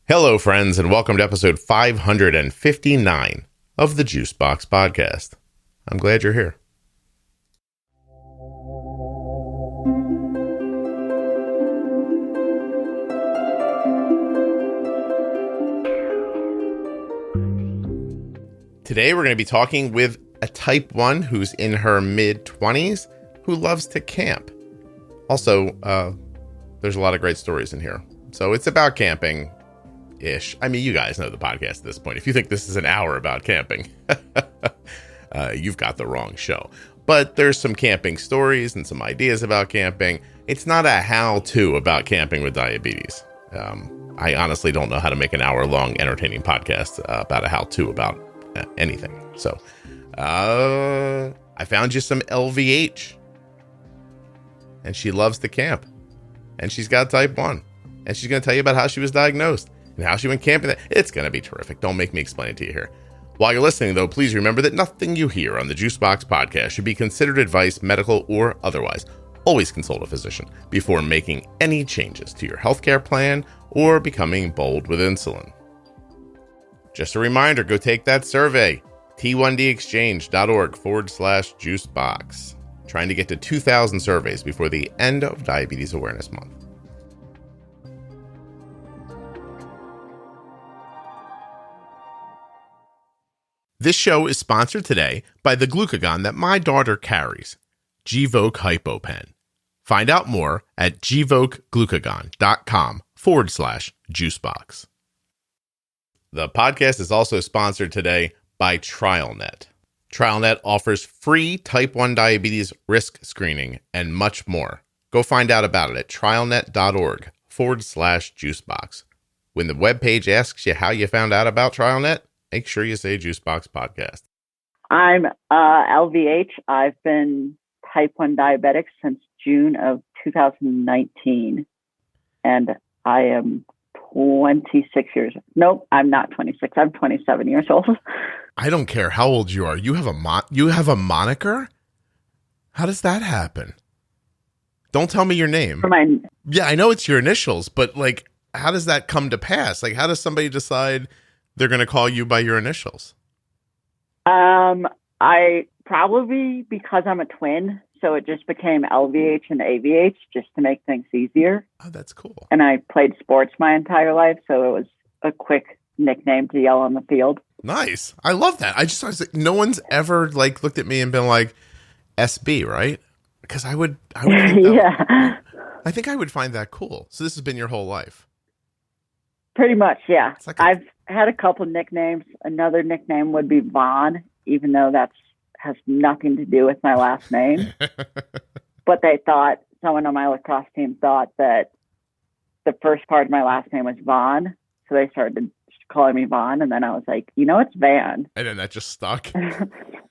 Hello, friends, and welcome to episode 559 of the Juicebox Podcast. I'm glad you're here. Today, we're going to be talking with a type 1 who's in her mid-20s who loves to camp. Also, there's a lot of great stories in here. So it's about camping. Ish. I mean, you guys know the podcast at this point. If you think this is an hour about camping, you've got the wrong show. But there's some camping stories and some ideas about camping. It's not a how-to about camping with diabetes. I honestly don't know how to make an hour-long entertaining podcast about a how-to about anything. So I found you some L.V.H. And she loves to camp. And she's got type 1. And she's going to tell you about how she was diagnosed and how she went camping. It's going to be terrific. Don't make me explain it to you here. While you're listening, though, please remember that nothing you hear on the Juicebox Podcast should be considered advice, medical or otherwise. Always consult a physician before making any changes to your healthcare plan or becoming bold with insulin. Just a reminder, go take that survey. T1dexchange.org/juicebox. Trying to get to 2,000 surveys before the end of Diabetes Awareness Month. This show is sponsored today by the glucagon that my daughter carries, Gvoke HypoPen. Find out more at gvokeglucagon.com/juicebox. The podcast is also sponsored today by TrialNet. TrialNet offers free type 1 diabetes risk screening and much more. Go find out about it at trialnet.org/juicebox. When the webpage asks you how you found out about TrialNet, make sure you say Juicebox Podcast. I'm L.V.H. I've been type 1 diabetic since June of 2019. And I am 26 years. Nope, I'm not 26. I'm 27 years old. I don't care how old you are. You have a moniker? How does that happen? Don't tell me your name. Yeah, I know it's your initials, but like, how does that come to pass? Like, how does somebody decide they're going to call you by your initials? I probably because I'm a twin, so it just became L.V.H. and A.V.H. just to make things easier. Oh, that's cool. And I played sports my entire life, so it was a quick nickname to yell on the field. Nice. I love that. I was like, no one's ever like looked at me and been like SB, right? Because I would think Yeah. I think I would find that cool. So this has been your whole life. Pretty much, yeah. Like I've had a couple nicknames. Another nickname would be Vaughn, even though that has nothing to do with my last name. But someone on my lacrosse team thought that the first part of my last name was Vaughn. So they started calling me Vaughn. And then I was like, it's Van. And then that just stuck.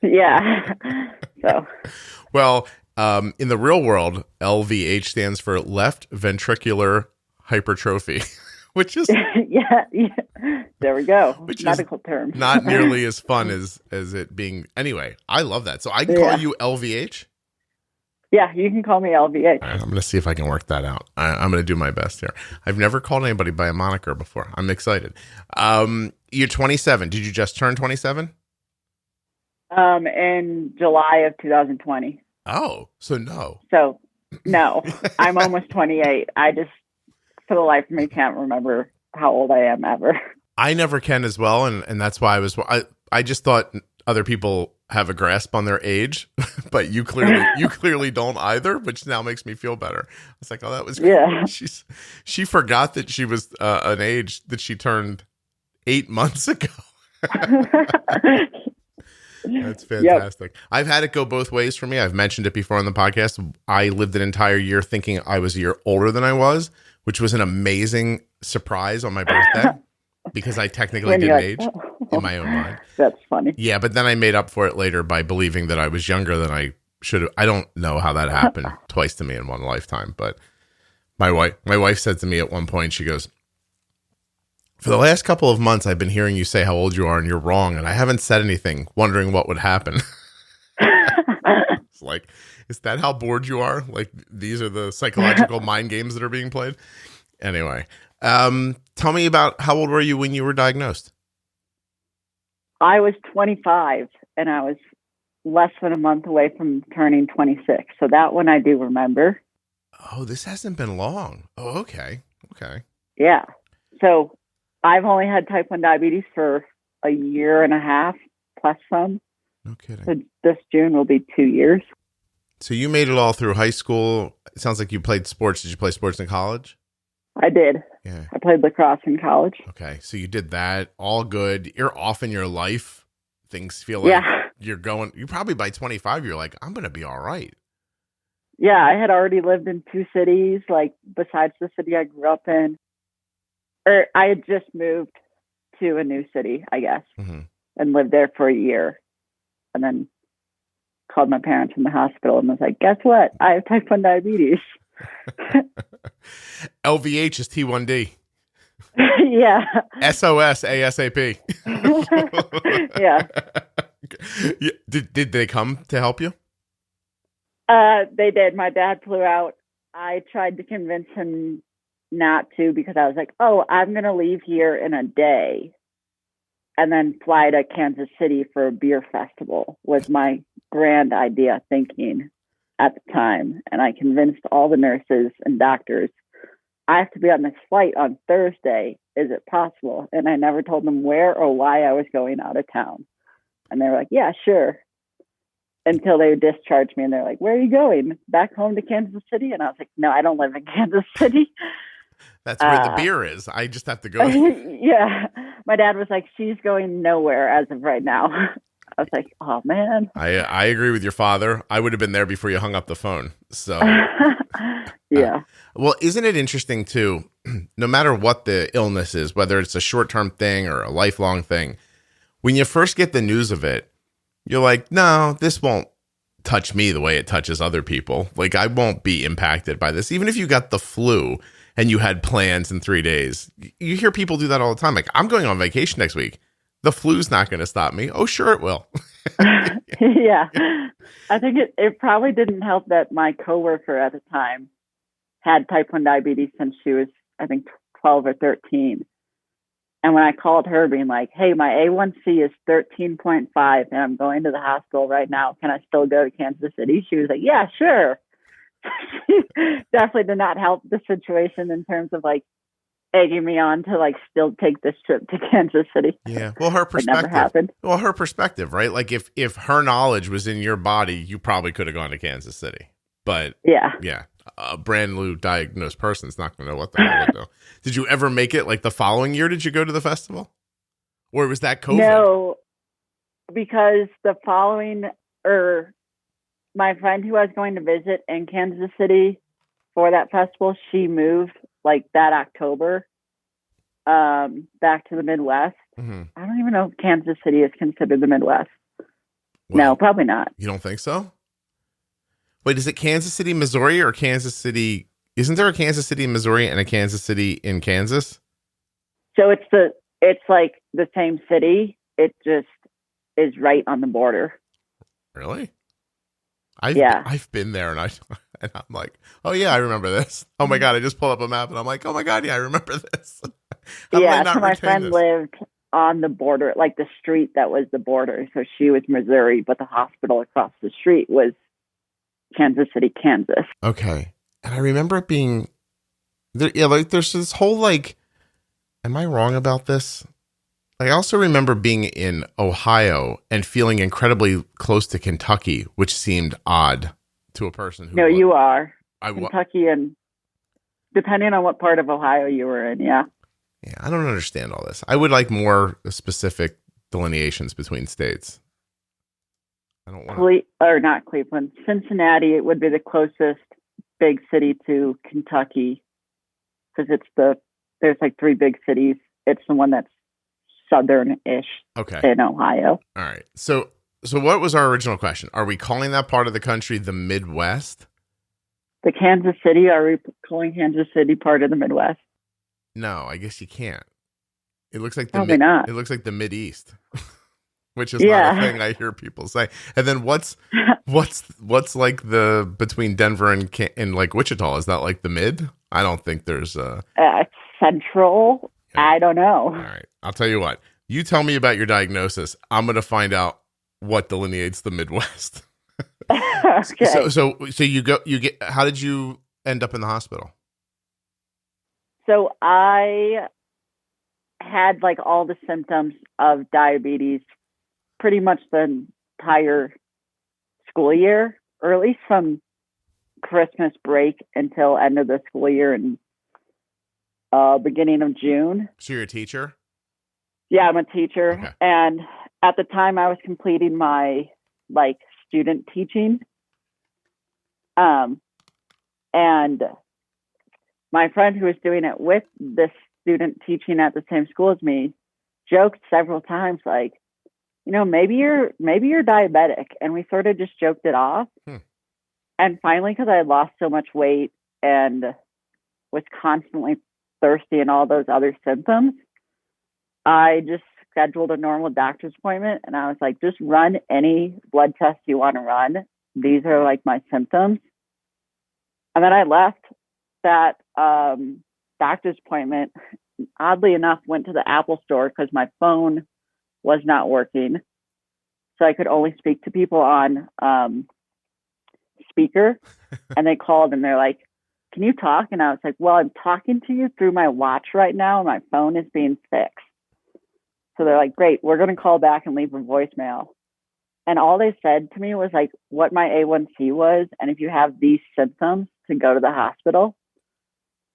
Yeah. So. Well, in the real world, LVH stands for left ventricular hypertrophy. Which is yeah, there we go. Medical term. Not nearly as fun as it being. Anyway, I love that. So I can call you LVH. Yeah, you can call me LVH. Right, I'm going to see if I can work that out. I'm going to do my best here. I've never called anybody by a moniker before. I'm excited. You're 27. Did you just turn 27? In July of 2020. Oh, so no. So no, I'm almost 28. I just, for the life of me, can't remember how old I am ever. I never can as well, and that's why I just thought other people have a grasp on their age, but you clearly don't either, which now makes me feel better. It's like, oh, that was yeah. She forgot that she was an age that she turned 8 months ago. That's fantastic. Yep. I've had it go both ways for me. I've mentioned it before on the podcast. I lived an entire year thinking I was a year older than I was, which was an amazing surprise on my birthday because I technically didn't age in my own mind. That's funny. Yeah, but then I made up for it later by believing that I was younger than I should have. I don't know how that happened twice to me in one lifetime, but my wife said to me at one point, she goes, "For the last couple of months, I've been hearing you say how old you are and you're wrong, and I haven't said anything, wondering what would happen." It's like, is that how bored you are? Like, these are the psychological mind games that are being played? Anyway, Tell me about how old were you when you were diagnosed? I was 25 and I was less than a month away from turning 26. So that one I do remember. Oh, this hasn't been long. Oh, okay. Okay. Yeah. So I've only had type 1 diabetes for a year and a half plus some. No kidding. So this June will be 2 years. So you made it all through high school. It sounds like you played sports. Did you play sports in college? I did. Yeah. I played lacrosse in college. Okay. So you did that. All good. You're off in your life. Things feel like you're probably by 25, you're like, I'm going to be all right. Yeah. I had already lived in 2 cities, like besides the city I grew up in. Or I had just moved to a new city, I guess, and lived there for a year. And then called my parents from the hospital and was like, guess what? I have type 1 diabetes. LVH is T1D. Yeah. SOS ASAP. Yeah. Did they come to help you? They did. My dad flew out. I tried to convince him not to because I was like, oh, I'm going to leave here in a day and then fly to Kansas City for a beer festival was my grand idea thinking at the time. And I convinced all the nurses and doctors, I have to be on this flight on Thursday. Is it possible? And I never told them where or why I was going out of town. And they were like, yeah, sure. Until they discharged me and they're like, where are you going? Back home to Kansas City? And I was like, no, I don't live in Kansas City. That's where the beer is. I just have to go. Yeah. My dad was like, she's going nowhere as of right now. I was like, oh, man. I agree with your father. I would have been there before you hung up the phone. So, yeah. Well, isn't it interesting, too, no matter what the illness is, whether it's a short-term thing or a lifelong thing, when you first get the news of it, you're like, no, this won't touch me the way it touches other people. Like, I won't be impacted by this. Even if you got the flu and you had plans in 3 days, you hear people do that all the time. Like, I'm going on vacation next week. The flu's not going to stop me. Oh, sure it will. Yeah. I think it probably didn't help that my coworker at the time had type 1 diabetes since she was, I think, 12 or 13. And when I called her being like, hey, my A1C is 13.5 and I'm going to the hospital right now. Can I still go to Kansas City? She was like, yeah, sure. Definitely did not help the situation in terms of like egging me on to like still take this trip to Kansas City. Yeah. Well, her perspective. It never happened. Well, her perspective, right? Like if her knowledge was in your body, you probably could have gone to Kansas City. But yeah. A brand new diagnosed person's not going to know what the hell to do. Did you ever make it like the following year? Did you go to the festival? Or was that COVID? No, because the following, my friend who I was going to visit in Kansas City for that festival, she moved like that October back to the Midwest. Mm-hmm. I don't even know if Kansas City is considered the Midwest. Well, no, probably not. You don't think so? Wait, is it Kansas City, Missouri, or Kansas City? Isn't there a Kansas City in Missouri and a Kansas City in Kansas? So it's like the same city. It just is right on the border. Really? I've been there and I'm like, oh yeah, I remember this. Oh my God, I just pulled up a map and I'm like, oh my God, yeah, I remember this. Yeah, so my friend lived on the border, like the street that was the border. So she was Missouri, but the hospital across the street was Kansas City, Kansas. Okay. And I remember it being there, yeah, like there's this whole like, am I wrong about this? I also remember being in Ohio and feeling incredibly close to Kentucky, which seemed odd to a person who. No, you are. Kentucky, and depending on what part of Ohio you were in, yeah. Yeah, I don't understand all this. I would like more specific delineations between states. I don't want or not Cleveland, Cincinnati. It would be the closest big city to Kentucky because there's like 3 big cities. It's the one that's southern-ish in Ohio. All right. So what was our original question? Are we calling that part of the country the Midwest? The Kansas City, are we calling Kansas City part of the Midwest? No, I guess you can't. It looks like Probably not. It looks like the Mideast, which is not a thing I hear people say. And then what's like the between Denver and like Wichita? Is that like the mid? I don't think there's it's central. Yeah. I don't know. All right. I'll tell you what. You tell me about your diagnosis. I'm going to find out what delineates the Midwest. Okay. So how did you end up in the hospital? So I had like all the symptoms of diabetes pretty much the entire school year, or at least from Christmas break until end of the school year and beginning of June. So you're a teacher? Yeah, I'm a teacher. Okay. And at the time I was completing my like student teaching. And my friend who was doing it with this student teaching at the same school as me joked several times, like, maybe you're diabetic. And we sort of just joked it off. And finally, because I had lost so much weight and was constantly thirsty and all those other symptoms, I just scheduled a normal doctor's appointment. And I was like, just run any blood test you want to run. These are like my symptoms. And then I left that doctor's appointment, oddly enough, went to the Apple store because my phone was not working. So I could only speak to people on speaker. And they called and they're like, can you talk? And I was like, well, I'm talking to you through my watch right now and my phone is being fixed. So they're like, great, we're going to call back and leave a voicemail. And all they said to me was like what my A1C was. And if you have these symptoms, to go to the hospital.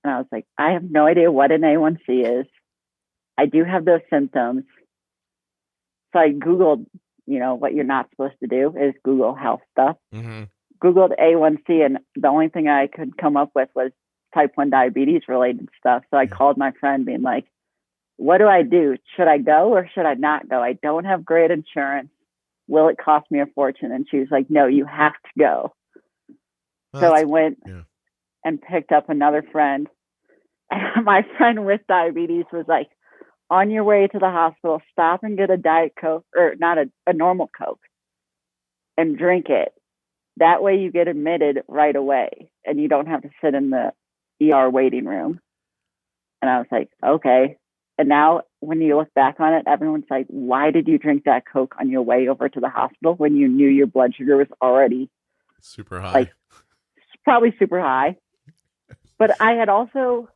And I was like, I have no idea what an A1C is. I do have those symptoms. So I Googled, what you're not supposed to do is Google health stuff. Mm-hmm. Googled A1C, and the only thing I could come up with was type 1 diabetes related stuff. So I called my friend being like, what do I do? Should I go or should I not go? I don't have great insurance. Will it cost me a fortune? And she was like, no, you have to go. So I went and picked up another friend. And my friend with diabetes was like, on your way to the hospital, stop and get a Diet Coke, or not a normal Coke, and drink it. That way you get admitted right away and you don't have to sit in the ER waiting room. And I was like, okay. And now when you look back on it, everyone's like, why did you drink that Coke on your way over to the hospital when you knew your blood sugar was already super high? Like, probably super high. But I had also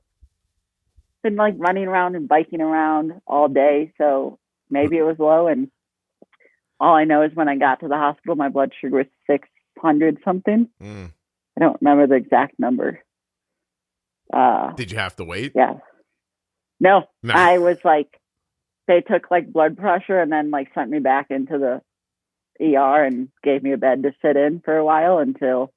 been like running around and biking around all day. So maybe it was low. And all I know is when I got to the hospital, my blood sugar was 600 something. I don't remember the exact number. Did you have to wait? Yeah. No, I was like, they took like blood pressure and then like sent me back into the ER and gave me a bed to sit in for a while until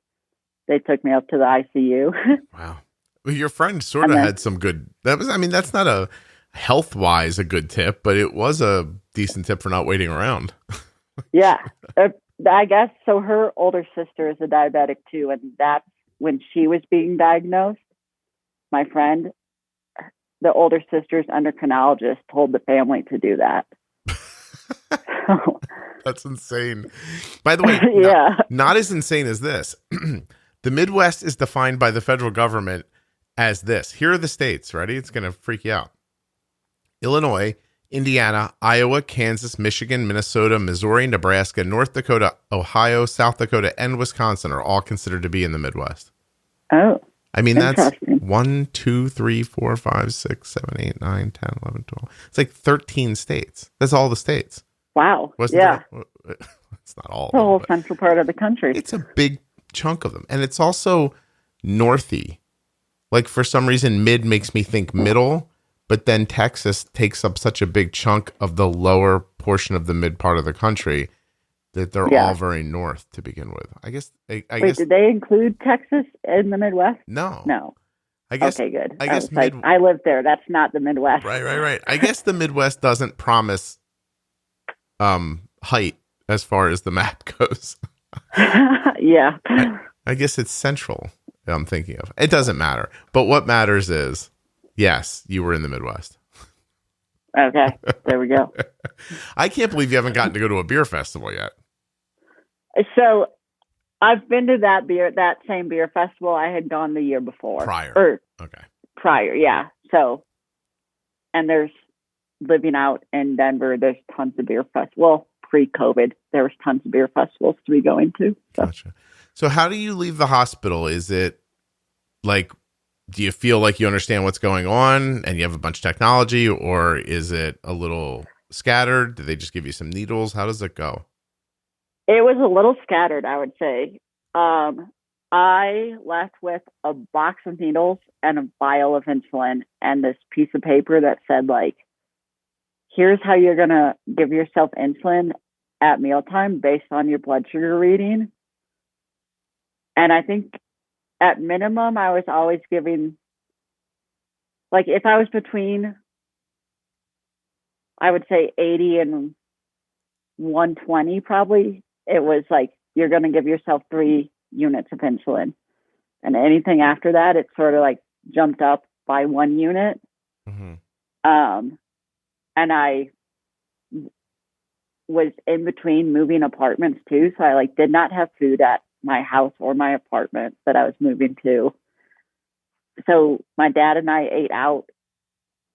they took me up to the ICU. Wow. Well, your friend sort of had some good, that's not a health-wise a good tip, but it was a decent tip for not waiting around. Yeah. I guess, so her older sister is a diabetic too. And that's when she was being diagnosed. My friend, the older sister's endocrinologist told the family to do that. That's insane. By the way, not as insane as this. The Midwest is defined by the federal government as this. Here are the states. Ready? It's going to freak you out. Illinois, Indiana, Iowa, Kansas, Michigan, Minnesota, Missouri, Nebraska, North Dakota, Ohio, South Dakota, and Wisconsin are all considered to be in the Midwest. Oh. I mean, that's 1, 2, 3, 4, 5, 6, 7, 8, 9, 10, 11, 12. It's like 13 states. That's all the states. Wow. It's not all. The whole central part of the country. It's a big chunk of them. And it's also northy. Like for some reason, mid makes me think middle, but then Texas takes up such a big chunk of the lower portion of the mid part of the country that they're all very north to begin with. I guess. Wait, did they include Texas in the Midwest? No. I guess. Okay, good. I guess I lived there. That's not the Midwest. Right. I guess the Midwest doesn't promise height as far as the map goes. Yeah. I guess it's central. I'm thinking of. It doesn't matter. But what matters is, yes, you were in the Midwest. Okay, there we go. I can't believe you haven't gotten to go to a beer festival yet. So I've been to that same beer festival. I had gone the year before. Prior, yeah. So and there's living out in Denver, there's tons of beer festivals. Well, pre-COVID, there was tons of beer festivals to be going to. So. Gotcha. So how do you leave the hospital? Is it like, do you feel like you understand what's going on and you have a bunch of technology, or is it a little scattered? Do they just give you some needles? How does it go? It was a little scattered, I would say. I left with a box of needles and a vial of insulin and this piece of paper that said, like, here's how you're going to give yourself insulin at mealtime based on your blood sugar reading. And I think at minimum, I was always giving, like, if I was between, I would say 80 and 120, probably, it was like, you're going to give yourself 3 units of insulin. And anything after that, it sort of like jumped up by 1 unit. Mm-hmm. And I was in between moving apartments too. So I like did not have food at my house or my apartment that I was moving to. So my dad and I ate out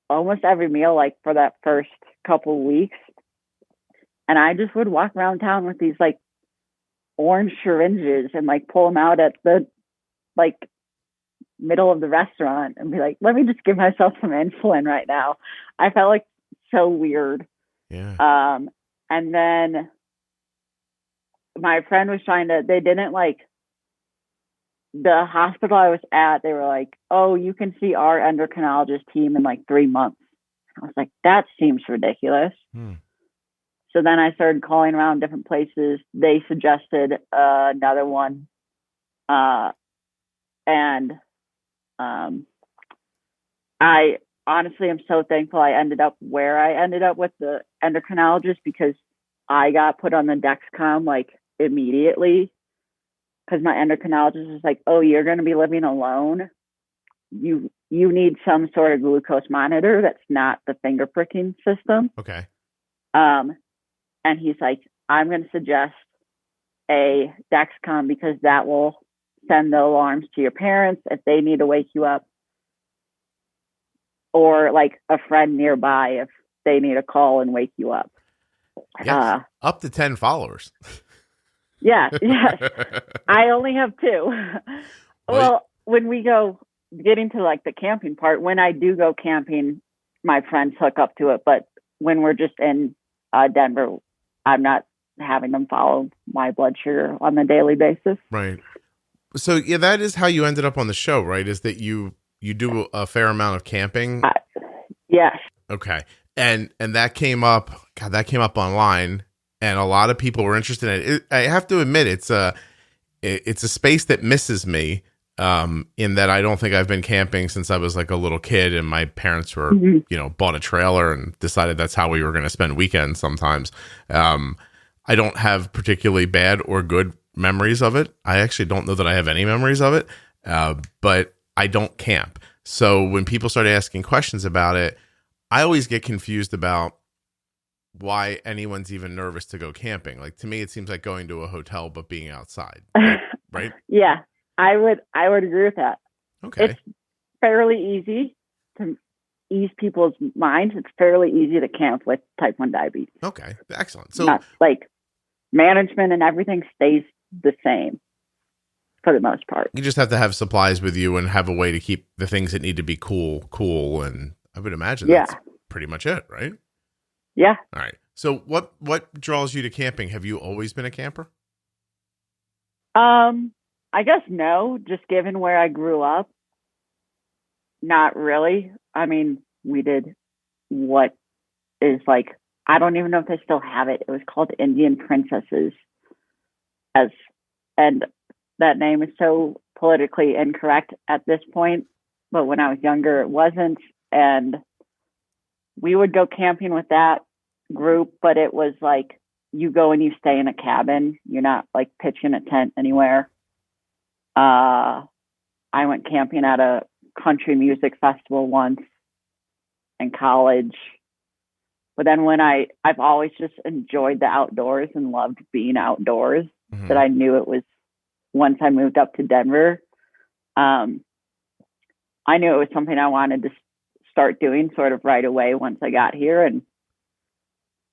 almost every meal, like for that first couple of weeks. And I just would walk around town with these like orange syringes and like pull them out at the like middle of the restaurant and be like, let me just give myself some insulin right now. I felt like so weird. Yeah. And then my friend was they didn't like the hospital I was at. They were like, oh, you can see our endocrinologist team in like 3 months. I was like, that seems ridiculous. So then I started calling around different places. They suggested another one. And I honestly am so thankful I ended up where I ended up with the endocrinologist, because I got put on the Dexcom like immediately, because my endocrinologist was like, oh, you're going to be living alone. You need some sort of glucose monitor that's not the finger pricking system. Okay. And he's like, I'm going to suggest a Dexcom, because that will send the alarms to your parents if they need to wake you up, or like a friend nearby if they need a call and wake you up. Yes. Up to 10 followers. Yes. I only have 2. Well, when we go getting to like the camping part, when I do go camping, my friends hook up to it. But when we're just in Denver, I'm not having them follow my blood sugar on a daily basis. Right. So yeah, that is how you ended up on the show, right? Is that you do a fair amount of camping? Yes. Okay. And that came up. God, that came up online, and a lot of people were interested in it. I have to admit, it's a space that misses me. In that I don't think I've been camping since I was like a little kid, and my parents were, bought a trailer and decided that's how we were going to spend weekends sometimes. I don't have particularly bad or good memories of it. I actually don't know that I have any memories of it, but I don't camp. So when people start asking questions about it, I always get confused about why anyone's even nervous to go camping. Like, to me, it seems like going to a hotel, but being outside, right? Yeah. I would agree with that. Okay. It's fairly easy to ease people's minds. It's fairly easy to camp with type 1 diabetes. Okay. Excellent. So not, like, management and everything stays the same for the most part. You just have to have supplies with you and have a way to keep the things that need to be cool. And I would imagine that's pretty much it, right? Yeah. All right. So what draws you to camping? Have you always been a camper? I guess no, just given where I grew up, not really. I mean, we did what is like, I don't even know if they still have it. It was called Indian Princesses, and that name is so politically incorrect at this point. But when I was younger, it wasn't. And we would go camping with that group, but it was like, you go and you stay in a cabin. You're not like pitching a tent anywhere. I went camping at a country music festival once in college. But then when I've always just enjoyed the outdoors and loved being outdoors, that I knew it was, once I moved up to Denver, I knew it was something I wanted to start doing sort of right away once I got here. And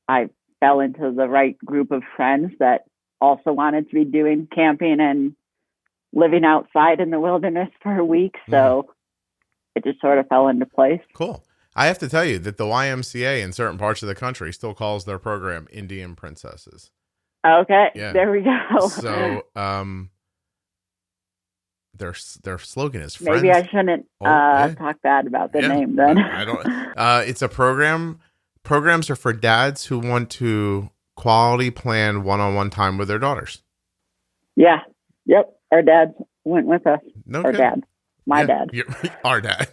I fell into the right group of friends that also wanted to be doing camping and living outside in the wilderness for a week. So it just sort of fell into place. Cool. I have to tell you that the YMCA in certain parts of the country still calls their program Indian Princesses. Okay. Yeah. There we go. So, their slogan is friends. Maybe I shouldn't talk bad about the name then. I don't. It's a program. Programs are for dads who want to quality plan one-on-one time with their daughters. Yeah. Yep. Our dad went with us. No Our kidding. dad. My dad. Our dad.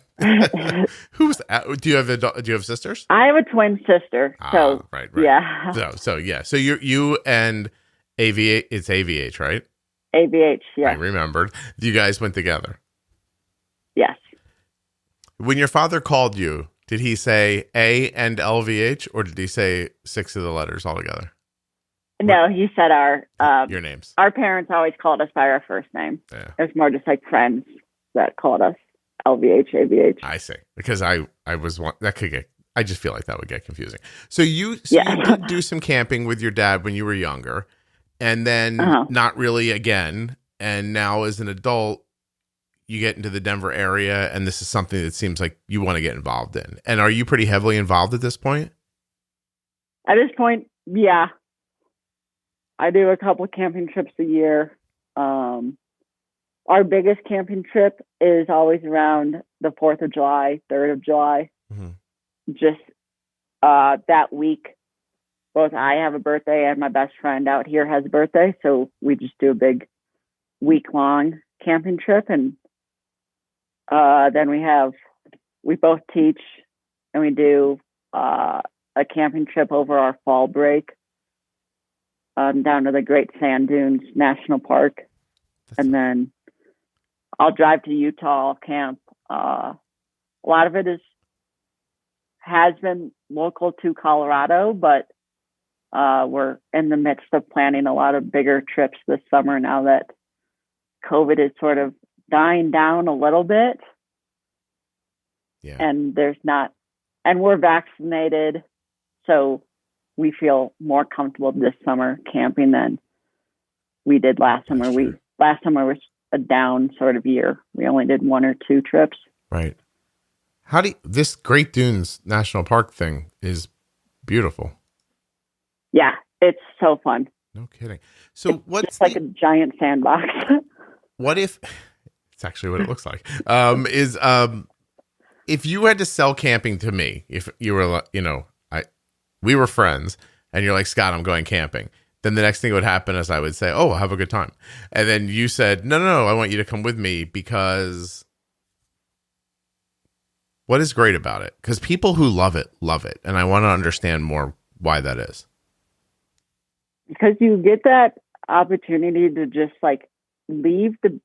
Who's do you have sisters? I have a twin sister. So right. Yeah. So yeah. So you and AVH, it's AVH, right? AVH, yeah. I remembered. You guys went together. Yes. When your father called you, did he say A and LVH, or did he say 6 of the letters altogether? No, he said your names. Our parents always called us by our first name. Yeah. It was more just like friends that called us LVH, AVH. I see. Because I was one that could get. I just feel like that would get confusing. So you did do some camping with your dad when you were younger, and then not really again. And now as an adult, you get into the Denver area, and this is something that seems like you want to get involved in. And are you pretty heavily involved at this point? At this point, yeah. I do a couple of camping trips a year. Our biggest camping trip is always around the 4th of July, 3rd of July. Just that week, both I have a birthday and my best friend out here has a birthday. So we just do a big week-long camping trip. And then we both teach, and we do a camping trip over our fall break down to the Great Sand Dunes National Park. And then I'll drive to Utah, I'll camp. A lot of it has been local to Colorado, but we're in the midst of planning a lot of bigger trips this summer now that COVID is sort of dying down a little bit. Yeah. And we're vaccinated, so we feel more comfortable this summer camping than we did last summer. Last summer was a down sort of year. We only did 1 or 2 trips. Right. This Great Dunes National Park thing is beautiful. Yeah, it's so fun. No kidding. So what's just like a giant sandbox? What if it's actually what it looks like? If you had to sell camping to me, if you were, we were friends, and you're like, Scott, I'm going camping. Then the next thing that would happen is I would say, oh, have a good time. And then you said, no, I want you to come with me because what is great about it? Because people who love it. And I want to understand more why that is. Because you get that opportunity to just like leave the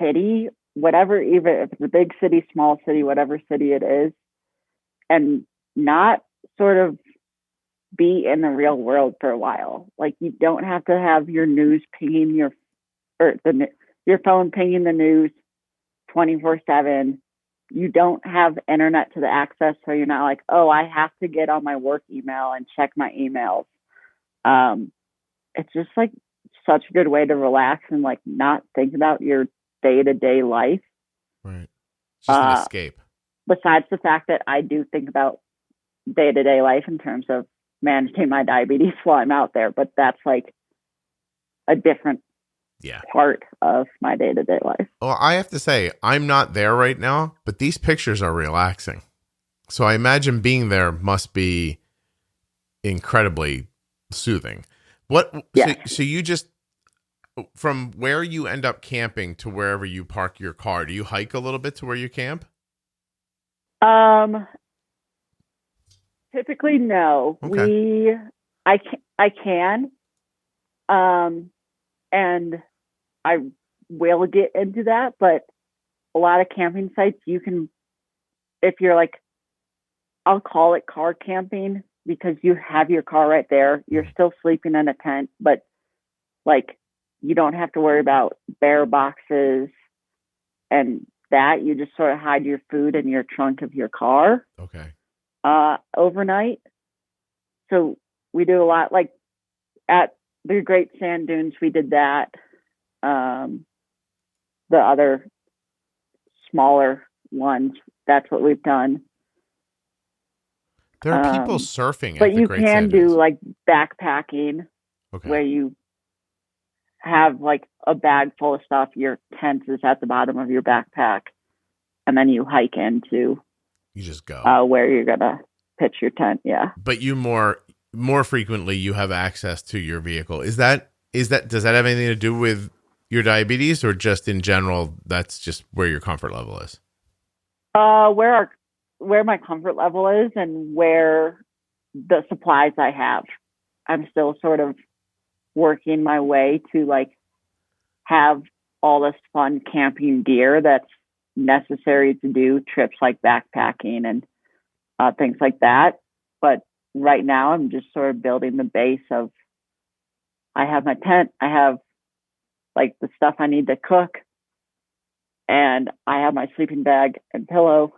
city, whatever, even if it's a big city, small city, whatever city it is, and not sort of be in the real world for a while. Like you don't have to have your news pinging your phone pinging the news 24/7. You don't have internet to the access, so you're not like, oh, I have to get on my work email and check my emails. It's just like such a good way to relax and like not think about your day-to-day life. Right. It's just an escape. Besides the fact that I do think about day-to-day life in terms of managing my diabetes while I'm out there, but that's like a different part of my day-to-day life. Well, I have to say, I'm not there right now, but these pictures are relaxing. So I imagine being there must be incredibly soothing. So you just, from where you end up camping to wherever you park your car, do you hike a little bit to where you camp? Typically, no. Okay. I can, and I will get into that, but a lot of camping sites you can, if you're like, I'll call it car camping because you have your car right there. You're still sleeping in a tent, but like you don't have to worry about bear boxes and that. You just sort of hide your food in your trunk of your car. Okay. Overnight. So we do a lot, like at the Great Sand Dunes, we did that. The other smaller ones, that's what we've done. There are people surfing but at the you Great can Sand do Dunes. like backpacking, Okay. where you have like a bag full of stuff. Your tent is at the bottom of your backpack, and then you hike into You just go. where you're gonna pitch your tent. Yeah. But you more frequently you have access to your vehicle. Does that have anything to do with your diabetes, or just in general that's just where your comfort level is? Where my comfort level is and where the supplies I have. I'm still sort of working my way to like have all this fun camping gear that's necessary to do trips like backpacking and things like that. But right now I'm just sort of building the base of, I have my tent, I have like the stuff I need to cook, and I have my sleeping bag and pillow.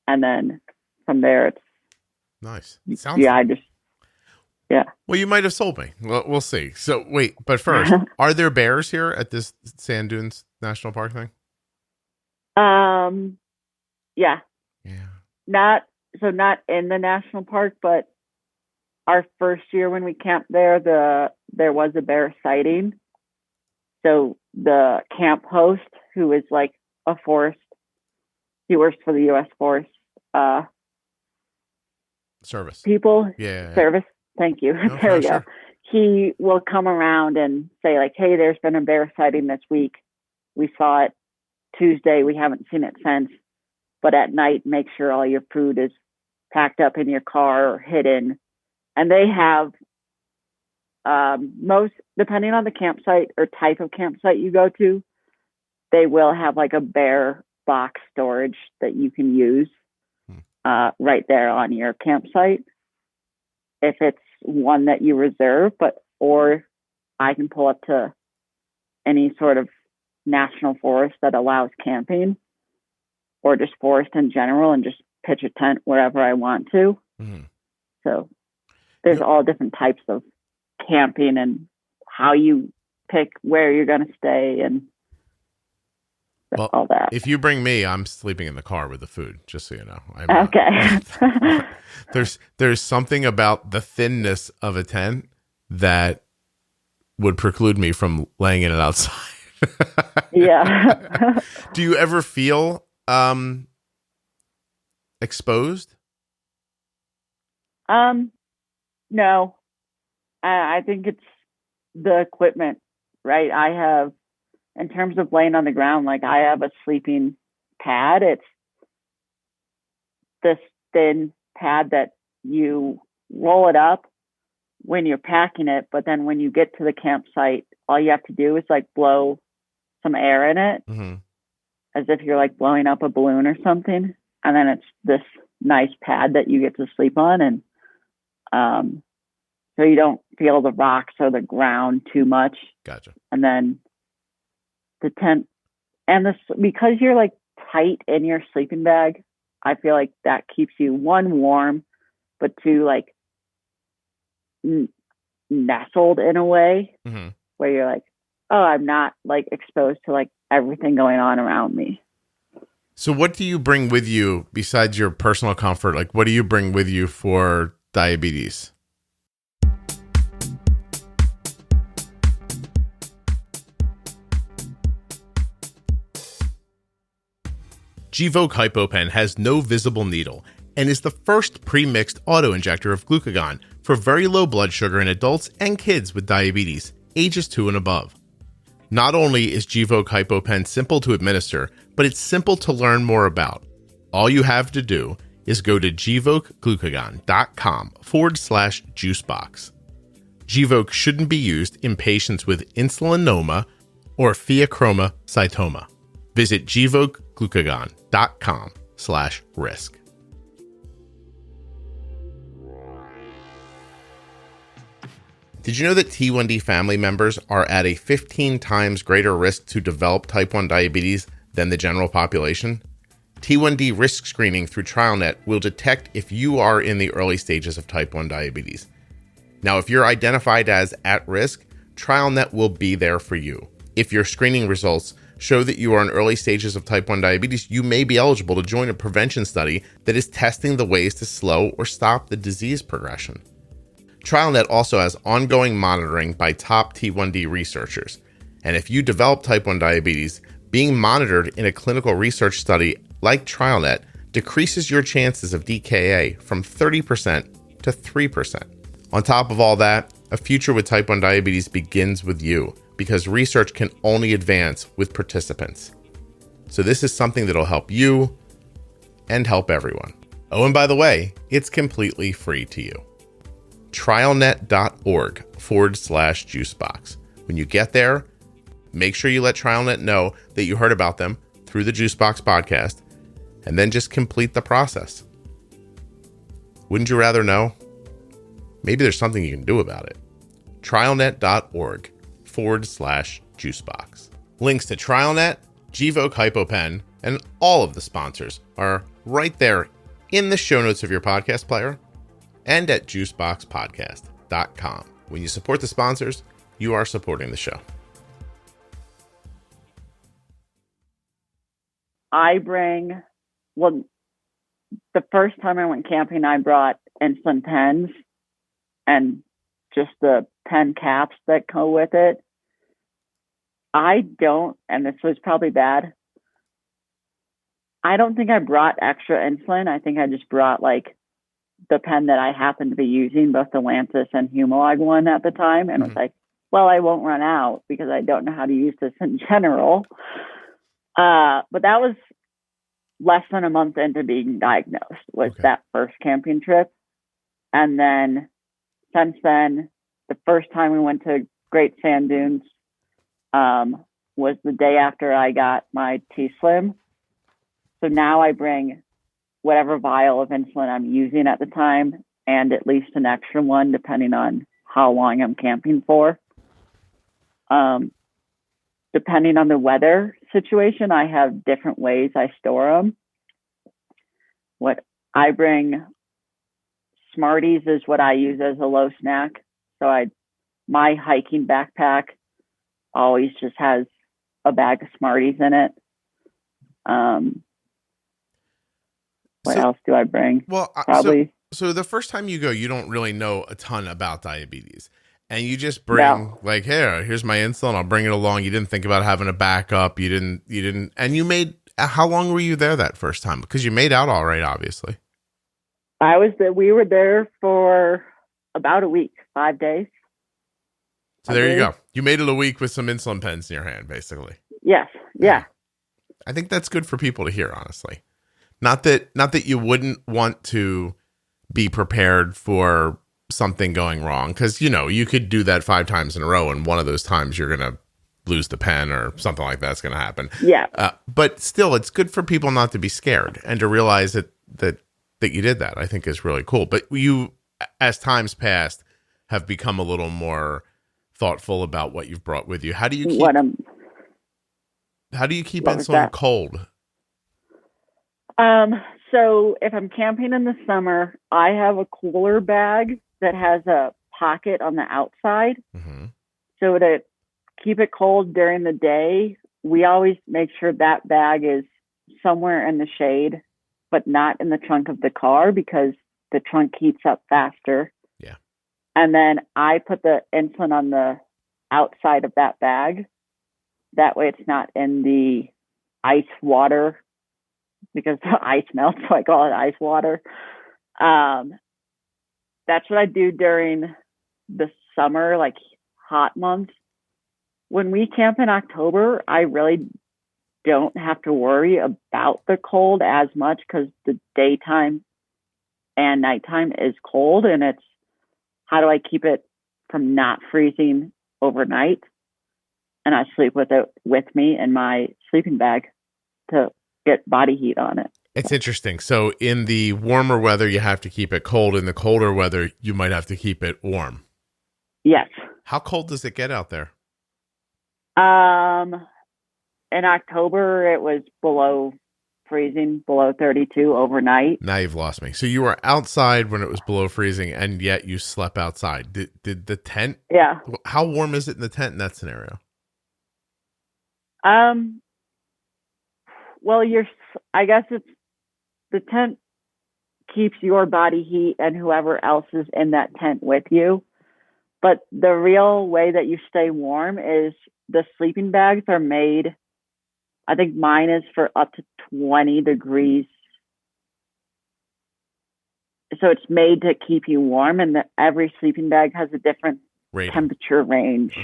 And then from there, it's nice. Well, you might have sold me. Well, we'll see. So wait, but first, are there bears here at this Sand Dunes National Park thing? Yeah. Not in the national park, but our first year when we camped there, there was a bear sighting. So the camp host, who is like a forest, he works for the U.S. Forest Service. People. Yeah. Service. Thank you. No, there we go. sure. He will come around and say like, hey, there's been a bear sighting this week. We saw it Tuesday. We haven't seen it since. But at night, make sure all your food is packed up in your car or hidden. And they have most, depending on the campsite or type of campsite you go to, they will have like a bear box storage that you can use right there on your campsite. If it's one that you reserve, or I can pull up to any sort of national forest that allows camping, or just forest in general, and just pitch a tent wherever I want to. Mm-hmm. So there's all different types of camping and how you pick where you're going to stay and all that. If you bring me, I'm sleeping in the car with the food, just so you know. Okay. There's something about the thinness of a tent that would preclude me from laying in it outside. Yeah. Do you ever feel exposed? No. I think it's the equipment, right? I have, in terms of laying on the ground, like I have a sleeping pad. It's this thin pad that you roll it up when you're packing it, but then when you get to the campsite, all you have to do is like blow some air in it, mm-hmm. as if you're like blowing up a balloon or something. And then it's this nice pad that you get to sleep on. And so you don't feel the rocks or the ground too much. Gotcha. And then the tent, and this, because you're like tight in your sleeping bag, I feel like that keeps you, one, warm, but two, like nestled in a way, mm-hmm. where you're like, oh, I'm not like exposed to like everything going on around me. So what do you bring with you besides your personal comfort? Like, what do you bring with you for diabetes? Gvoke HypoPen has no visible needle and is the first pre-mixed auto-injector of glucagon for very low blood sugar in adults and kids with diabetes, ages 2 and above. Not only is Gvoke HypoPen simple to administer, but it's simple to learn more about. All you have to do is go to gvokeglucagon.com/juicebox. Gvoke shouldn't be used in patients with insulinoma or pheochromocytoma. Visit gvokeglucagon.com/risk. Did you know that T1D family members are at a 15 times greater risk to develop type 1 diabetes than the general population, T1d Risk Screening through TrialNet will detect if you are in the early stages of type 1 diabetes. Now, if you're identified as at risk, TrialNet will be there for you. If your screening results show that you are in early stages of type 1 diabetes, you may be eligible to join a prevention study that is testing the ways to slow or stop the disease progression. TrialNet also has ongoing monitoring by top T1D researchers. And if you develop type 1 diabetes, being monitored in a clinical research study like TrialNet decreases your chances of DKA from 30% to 3%. On top of all that, a future with type 1 diabetes begins with you, because research can only advance with participants. So this is something that'll help you and help everyone. Oh, and by the way, it's completely free to you. TrialNet.org/Juicebox. When you get there, make sure you let TrialNet know that you heard about them through the Juicebox podcast, and then just complete the process. Wouldn't you rather know? Maybe there's something you can do about it. TrialNet.org/Juicebox. Links to TrialNet, Gvoke HypoPen, and all of the sponsors are right there in the show notes of your podcast player and at juiceboxpodcast.com. When you support the sponsors, you are supporting the show. The first time I went camping, I brought insulin pens and just the pen caps that go with it. And this was probably bad, I don't think I brought extra insulin. I think I just brought like the pen that I happened to be using, both the Lantus and Humalog one at the time, and was like, well, I won't run out because I don't know how to use this in general. But that was less than a month into being diagnosed, was that first camping trip. And then since then, the first time we went to Great Sand Dunes was the day after I got my T-Slim. So now I bring whatever vial of insulin I'm using at the time, and at least an extra one, depending on how long I'm camping for. Depending on the weather situation, I have different ways I store them. What I bring, Smarties is what I use as a low snack. So my hiking backpack always just has a bag of Smarties in it. What else do I bring? Well, probably. So the first time you go, you don't really know a ton about diabetes, and you just bring like, here's my insulin. I'll bring it along. You didn't think about having a backup. You didn't, and you made. How long were you there that first time? Because you made out all right, obviously. We were there for about a week, 5 days. So there you go. You made it a week with some insulin pens in your hand, basically. Yes. Yeah. I think that's good for people to hear, honestly. Not that you wouldn't want to be prepared for something going wrong, because you could do that 5 times in a row, and one of those times you're gonna lose the pen or something like that's gonna happen. Yeah. But still, it's good for people not to be scared and to realize that you did that. I think is really cool. But you, as times passed, have become a little more thoughtful about what you've brought with you. How do you keep insulin cold? So if I'm camping in the summer, I have a cooler bag that has a pocket on the outside. Mm-hmm. So to keep it cold during the day, we always make sure that bag is somewhere in the shade, but not in the trunk of the car, because the trunk heats up faster. Yeah. And then I put the insulin on the outside of that bag. That way it's not in the ice water, because the ice melts, so I call it ice water. That's what I do during the summer, like hot months. When we camp in October, I really don't have to worry about the cold as much, because the daytime and nighttime is cold, and it's how do I keep it from not freezing overnight? And I sleep with it with me in my sleeping bag to get body heat on it. It's interesting. So in the warmer weather, you have to keep it cold. In the colder weather, you might have to keep it warm. Yes. How cold does it get out there? in October, it was below freezing, below 32 overnight. Now you've lost me. So you were outside when it was below freezing, and yet you slept outside. Did the tent? Yeah. How warm is it in the tent in that scenario? Well, I guess it's the tent keeps your body heat and whoever else is in that tent with you. But the real way that you stay warm is the sleeping bags are made. I think mine is for up to 20 degrees. So it's made to keep you warm, and every sleeping bag has a different temperature range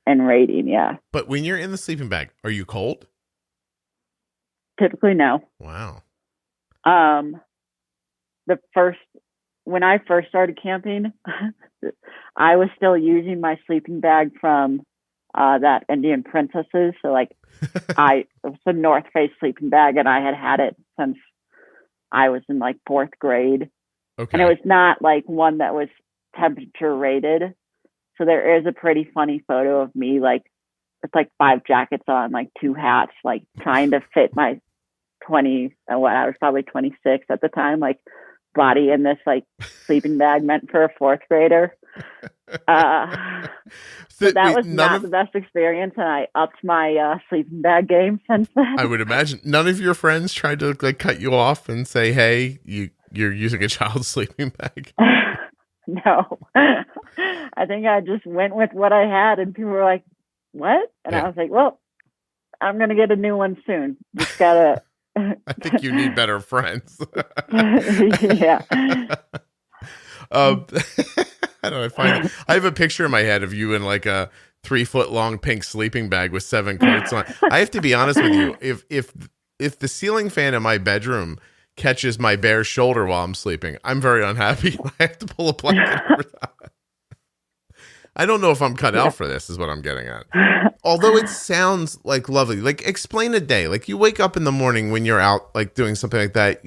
and rating. Yeah. But when you're in the sleeping bag, are you cold? Typically, no. Wow. When I first started camping, I was still using my sleeping bag from that Indian Princesses. So like it was a North Face sleeping bag, and I had it since I was in like 4th grade. Okay. And it was not like one that was temperature rated. So there is a pretty funny photo of me like with like 5 jackets on, like 2 hats, like trying to fit my I was probably 26 at the time, like body in this like sleeping bag meant for a 4th grader. So that was not the best experience, and I upped my sleeping bag game since then. I would imagine none of your friends tried to like cut you off and say, "Hey, you're using a child's sleeping bag." No, I think I just went with what I had, and people were like, "What?" And I was like, "Well, I'm gonna get a new one soon. Just gotta." I think you need better friends. Yeah. I don't know. I have a picture in my head of you in like a 3-foot long pink sleeping bag with 7 coats on. I have to be honest with you. If the ceiling fan in my bedroom catches my bare shoulder while I'm sleeping, I'm very unhappy. I have to pull a blanket over that. I don't know if I'm cut out for this, is what I'm getting at. Although it sounds like lovely. Like, explain a day. Like, you wake up in the morning when you're out, like, doing something like that.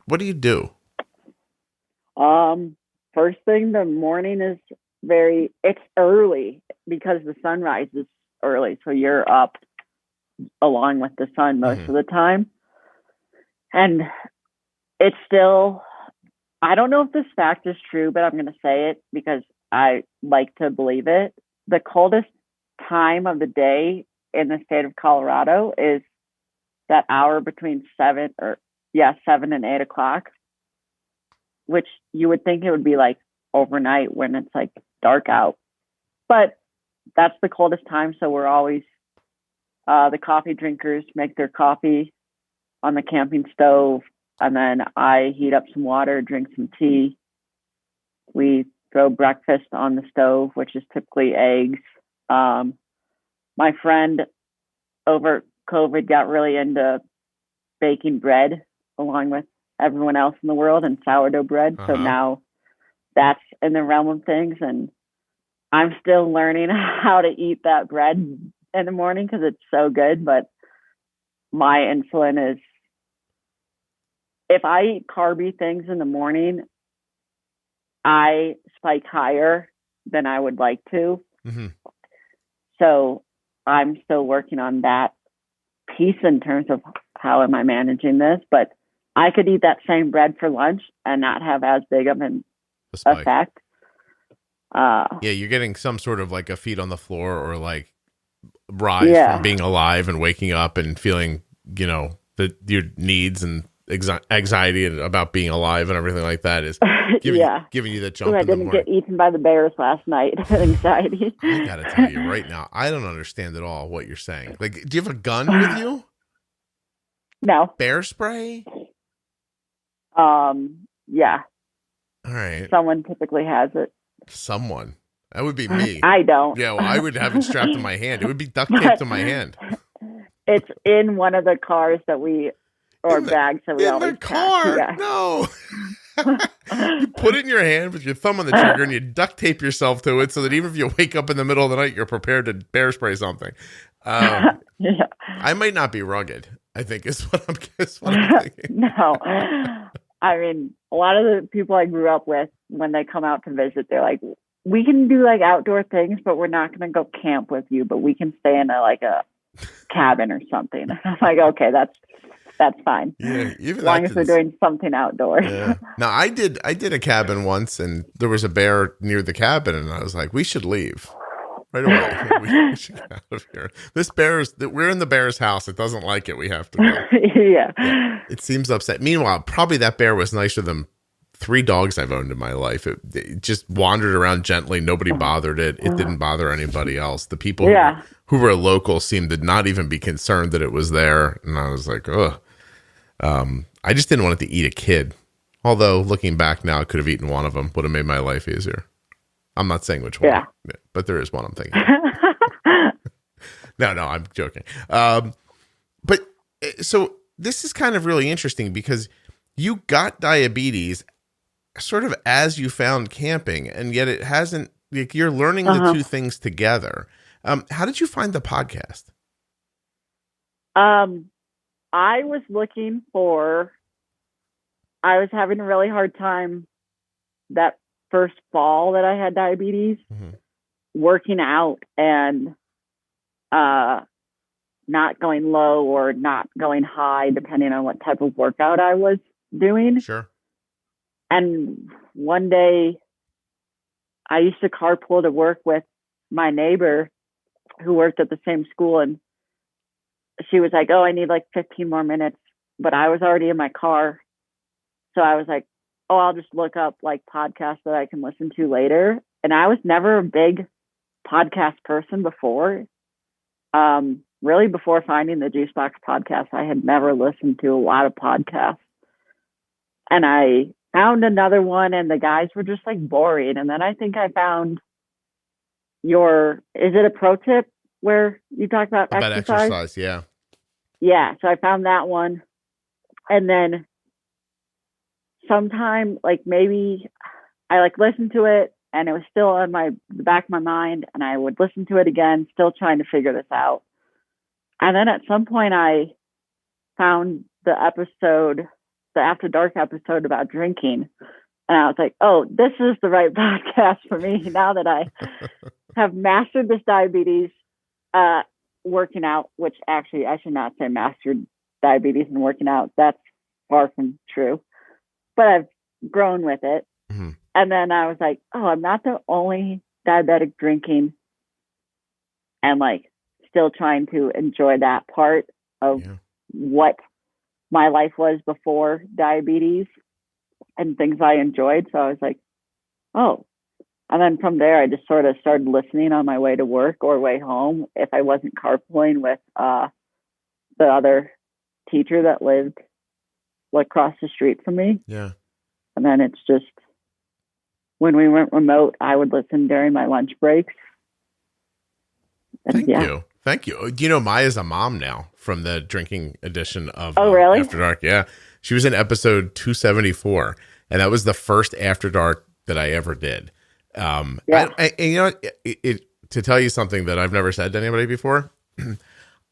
What do you do? First thing, the morning is it's early because the sunrise is early. So you're up along with the sun most of the time. And it's still, I don't know if this fact is true, but I'm going to say it because I like to believe it. The coldest time of the day in the state of Colorado is that hour between 7 and 8 o'clock, which you would think it would be like overnight when it's like dark out. But that's the coldest time. So we're always, the coffee drinkers make their coffee on the camping stove. And then I heat up some water, drink some tea. We throw breakfast on the stove, which is typically eggs. My friend over COVID got really into baking bread along with everyone else in the world and sourdough bread. So now that's in the realm of things. And I'm still learning how to eat that bread in the morning because it's so good. But my insulin is, if I eat carby things in the morning, I spike higher than I would like to. So I'm still working on that piece in terms of how am I managing this. But I could eat that same bread for lunch and not have as big of an effect. Yeah, you're getting some sort of like a feet on the floor or like rise from being alive and waking up and feeling, your needs and anxiety about being alive and everything like that is giving you the jump. I didn't get eaten by the bears last night. Anxiety. I gotta tell you right now, I don't understand at all what you're saying. Like, do you have a gun with you? No. Bear spray? Yeah. All right. Someone typically has it. Someone. That would be me. I don't. Yeah, well, I would have it strapped to my hand. It would be duct taped to my hand. It's in one of the cars that bags that we always in the car. Pack. Yeah. No. You put it in your hand with your thumb on the trigger and you duct tape yourself to it so that even if you wake up in the middle of the night, you're prepared to bear spray something. I might not be rugged, I think is what I'm thinking. No. I mean, a lot of the people I grew up with, when they come out to visit, they're like, we can do like outdoor things, but we're not going to go camp with you, but we can stay in a cabin or something. I'm like, okay, that's fine. Yeah, even as long as we're doing something outdoors. Yeah. Now I did a cabin once, and there was a bear near the cabin, and I was like, we should leave right away. We should get out of here. We're in the bear's house. It doesn't like it. We have to go. Yeah. It seems upset. Meanwhile, probably that bear was nicer than 3 dogs I've owned in my life. It just wandered around gently. Nobody bothered it. It didn't bother anybody else. The people who were local seemed to not even be concerned that it was there. And I was like, ugh. I just didn't want it to eat a kid. Although looking back now, I could have eaten one of them. Would have made my life easier. I'm not saying which one, but there is one I'm thinking. No, I'm joking. But so this is kind of really interesting because you got diabetes sort of as you found camping, and yet it hasn't, like, you're learning the two things together. How did you find the podcast? I was having a really hard time that first fall that I had diabetes, working out and not going low or not going high, depending on what type of workout I was doing. Sure. And one day I used to carpool to work with my neighbor who worked at the same school, and she was like, oh, I need like 15 more minutes, but I was already in my car. So I was like, oh, I'll just look up like podcasts that I can listen to later. And I was never a big podcast person before. Really before finding the Juicebox podcast, I had never listened to a lot of podcasts. And I found another one, and the guys were just like boring. And then I think I found is it a pro tip where you talk about exercise? Yeah. Yeah. So I found that one. And then sometime, like maybe I like listened to it and it was still on the back of my mind, and I would listen to it again, still trying to figure this out. And then at some point I found the After Dark episode about drinking. And I was like, oh, this is the right podcast for me now that I have mastered this diabetes, working out, which actually I should not say mastered diabetes and working out. That's far from true. But I've grown with it. Mm-hmm. And then I was like, oh, I'm not the only diabetic drinking and like still trying to enjoy that part of what my life was before diabetes and things I enjoyed. So I was like, oh. And then from there, I just sort of started listening on my way to work or way home if I wasn't carpooling with the other teacher that lived like across the street from me. Yeah. And then it's just, when we went remote, I would listen during my lunch breaks. And Thank you. Do you know Maya's a mom now from the drinking edition of really? After Dark? Yeah. She was in episode 274, and that was the first After Dark that I ever did. And you know what? To tell you something that I've never said to anybody before,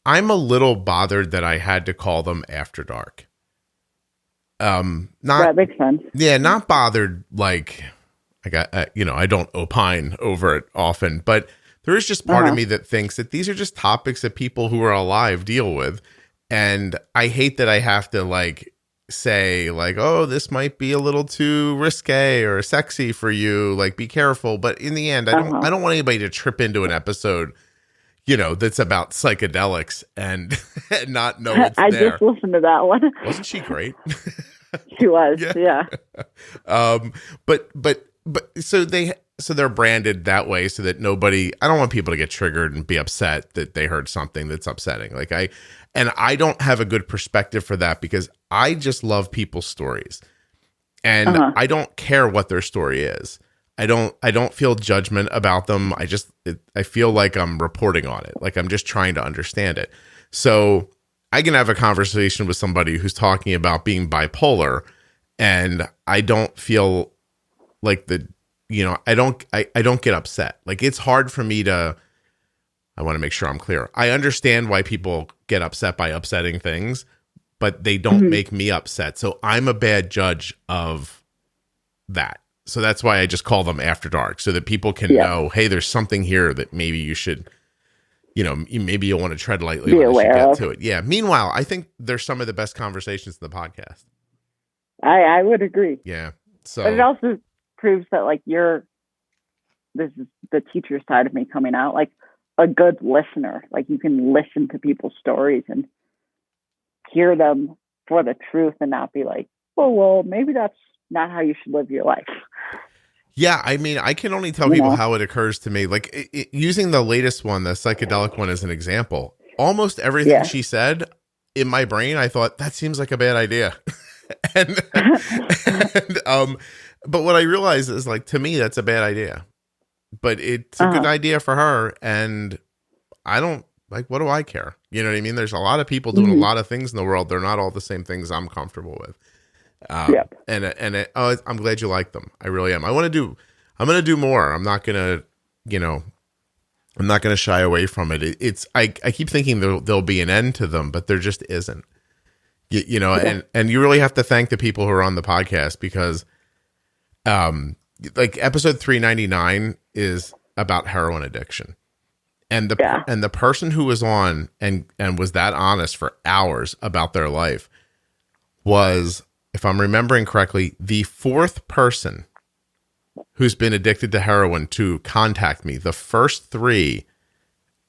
I'm a little bothered that I had to call them After Dark. That makes sense. Yeah, not bothered like I don't opine over it often, but there is just part of me that thinks that these are just topics that people who are alive deal with. And I hate that I have to like say like, oh, this might be a little too risque or sexy for you. Like, be careful. But in the end, I don't want anybody to trip into an episode, that's about psychedelics and not know it's I there. just listened to that one. Wasn't she great? She was. Yeah. But so they're branded that way so that I don't want people to get triggered and be upset that they heard something that's upsetting. I don't have a good perspective for that because I just love people's stories, and I don't care what their story is. I don't feel judgment about them. I feel like I'm reporting on it. Like I'm just trying to understand it. So I can have a conversation with somebody who's talking about being bipolar, and I don't feel like I don't get upset. Like, it's hard for me I want to make sure I'm clear. I understand why people get upset by upsetting things, but they don't make me upset. So I'm a bad judge of that. So that's why I just call them After Dark, so that people can know, hey, there's something here that maybe you should, maybe you'll want to tread lightly be as you aware get of. to it. Yeah. Meanwhile, I think there's some of the best conversations in the podcast. I would agree. Yeah. So, but it also proves that like this is the teacher side of me coming out, like a good listener. Like you can listen to people's stories and hear them for the truth and not be like, oh, well, maybe that's not how you should live your life. Yeah, I mean, I can only tell people how it occurs to me. Like using the latest one, the psychedelic one, as an example, almost everything she said in my brain, I thought that seems like a bad idea. and but what I realized is, like, to me, that's a bad idea. But it's a good idea for her, and I don't like. What do I care? You know what I mean? There's a lot of people doing a lot of things in the world. They're not all the same things I'm comfortable with. I'm glad you like them. I really am. I'm going to do more. I'm not going to shy away from it. I keep thinking there'll be an end to them, but there just isn't, and you really have to thank the people who are on the podcast, because, like episode 399 is about heroin addiction, and the person who was on and was that honest for hours about their life was, if I'm remembering correctly, the fourth person who's been addicted to heroin to contact me. The first three,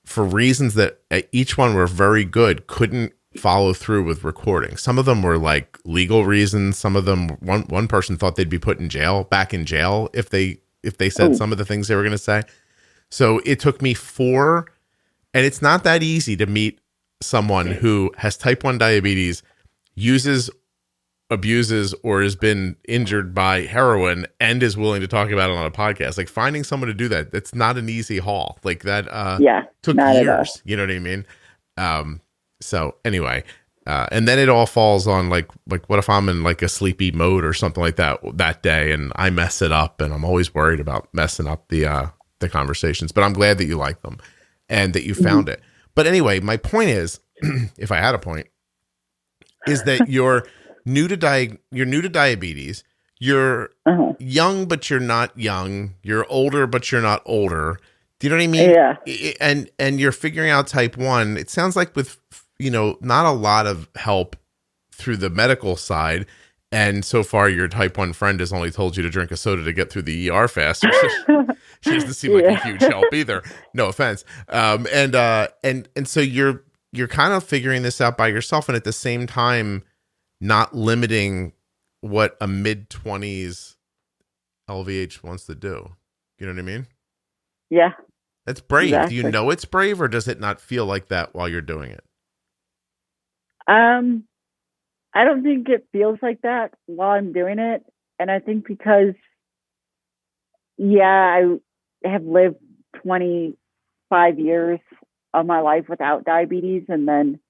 for reasons that each one were very good, couldn't follow through with recording. Some of them were like legal reasons. Some of them, one person thought they'd be put back in jail if they said some of the things they were going to say. So it took me 4, and it's not that easy to meet someone who has type 1 diabetes, abuses, or has been injured by heroin, and is willing to talk about it on a podcast. Like, finding someone to do that, it's not an easy haul. Like that took years. You know what I mean? So anyway, and then it all falls on like what if I'm in like a sleepy mode or something like that day, and I mess it up, and I'm always worried about messing up the conversations. But I'm glad that you like them and that you found it. But anyway, my point is, if I had a point, is that you're new to diabetes. You're young, but you're not young. You're older, but you're not older. Do you know what I mean? Yeah. And you're figuring out type 1. It sounds like with, not a lot of help through the medical side. And so far, your type 1 friend has only told you to drink a soda to get through the ER faster. She doesn't seem like a huge help either. No offense. And so you're kind of figuring this out by yourself, and at the same time, not limiting what a mid-20s LVH wants to do. You know what I mean? Yeah. That's brave. Exactly. Do you know it's brave, or does it not feel like that while you're doing it? I don't think it feels like that while I'm doing it. And I think because, I have lived 25 years of my life without diabetes, and then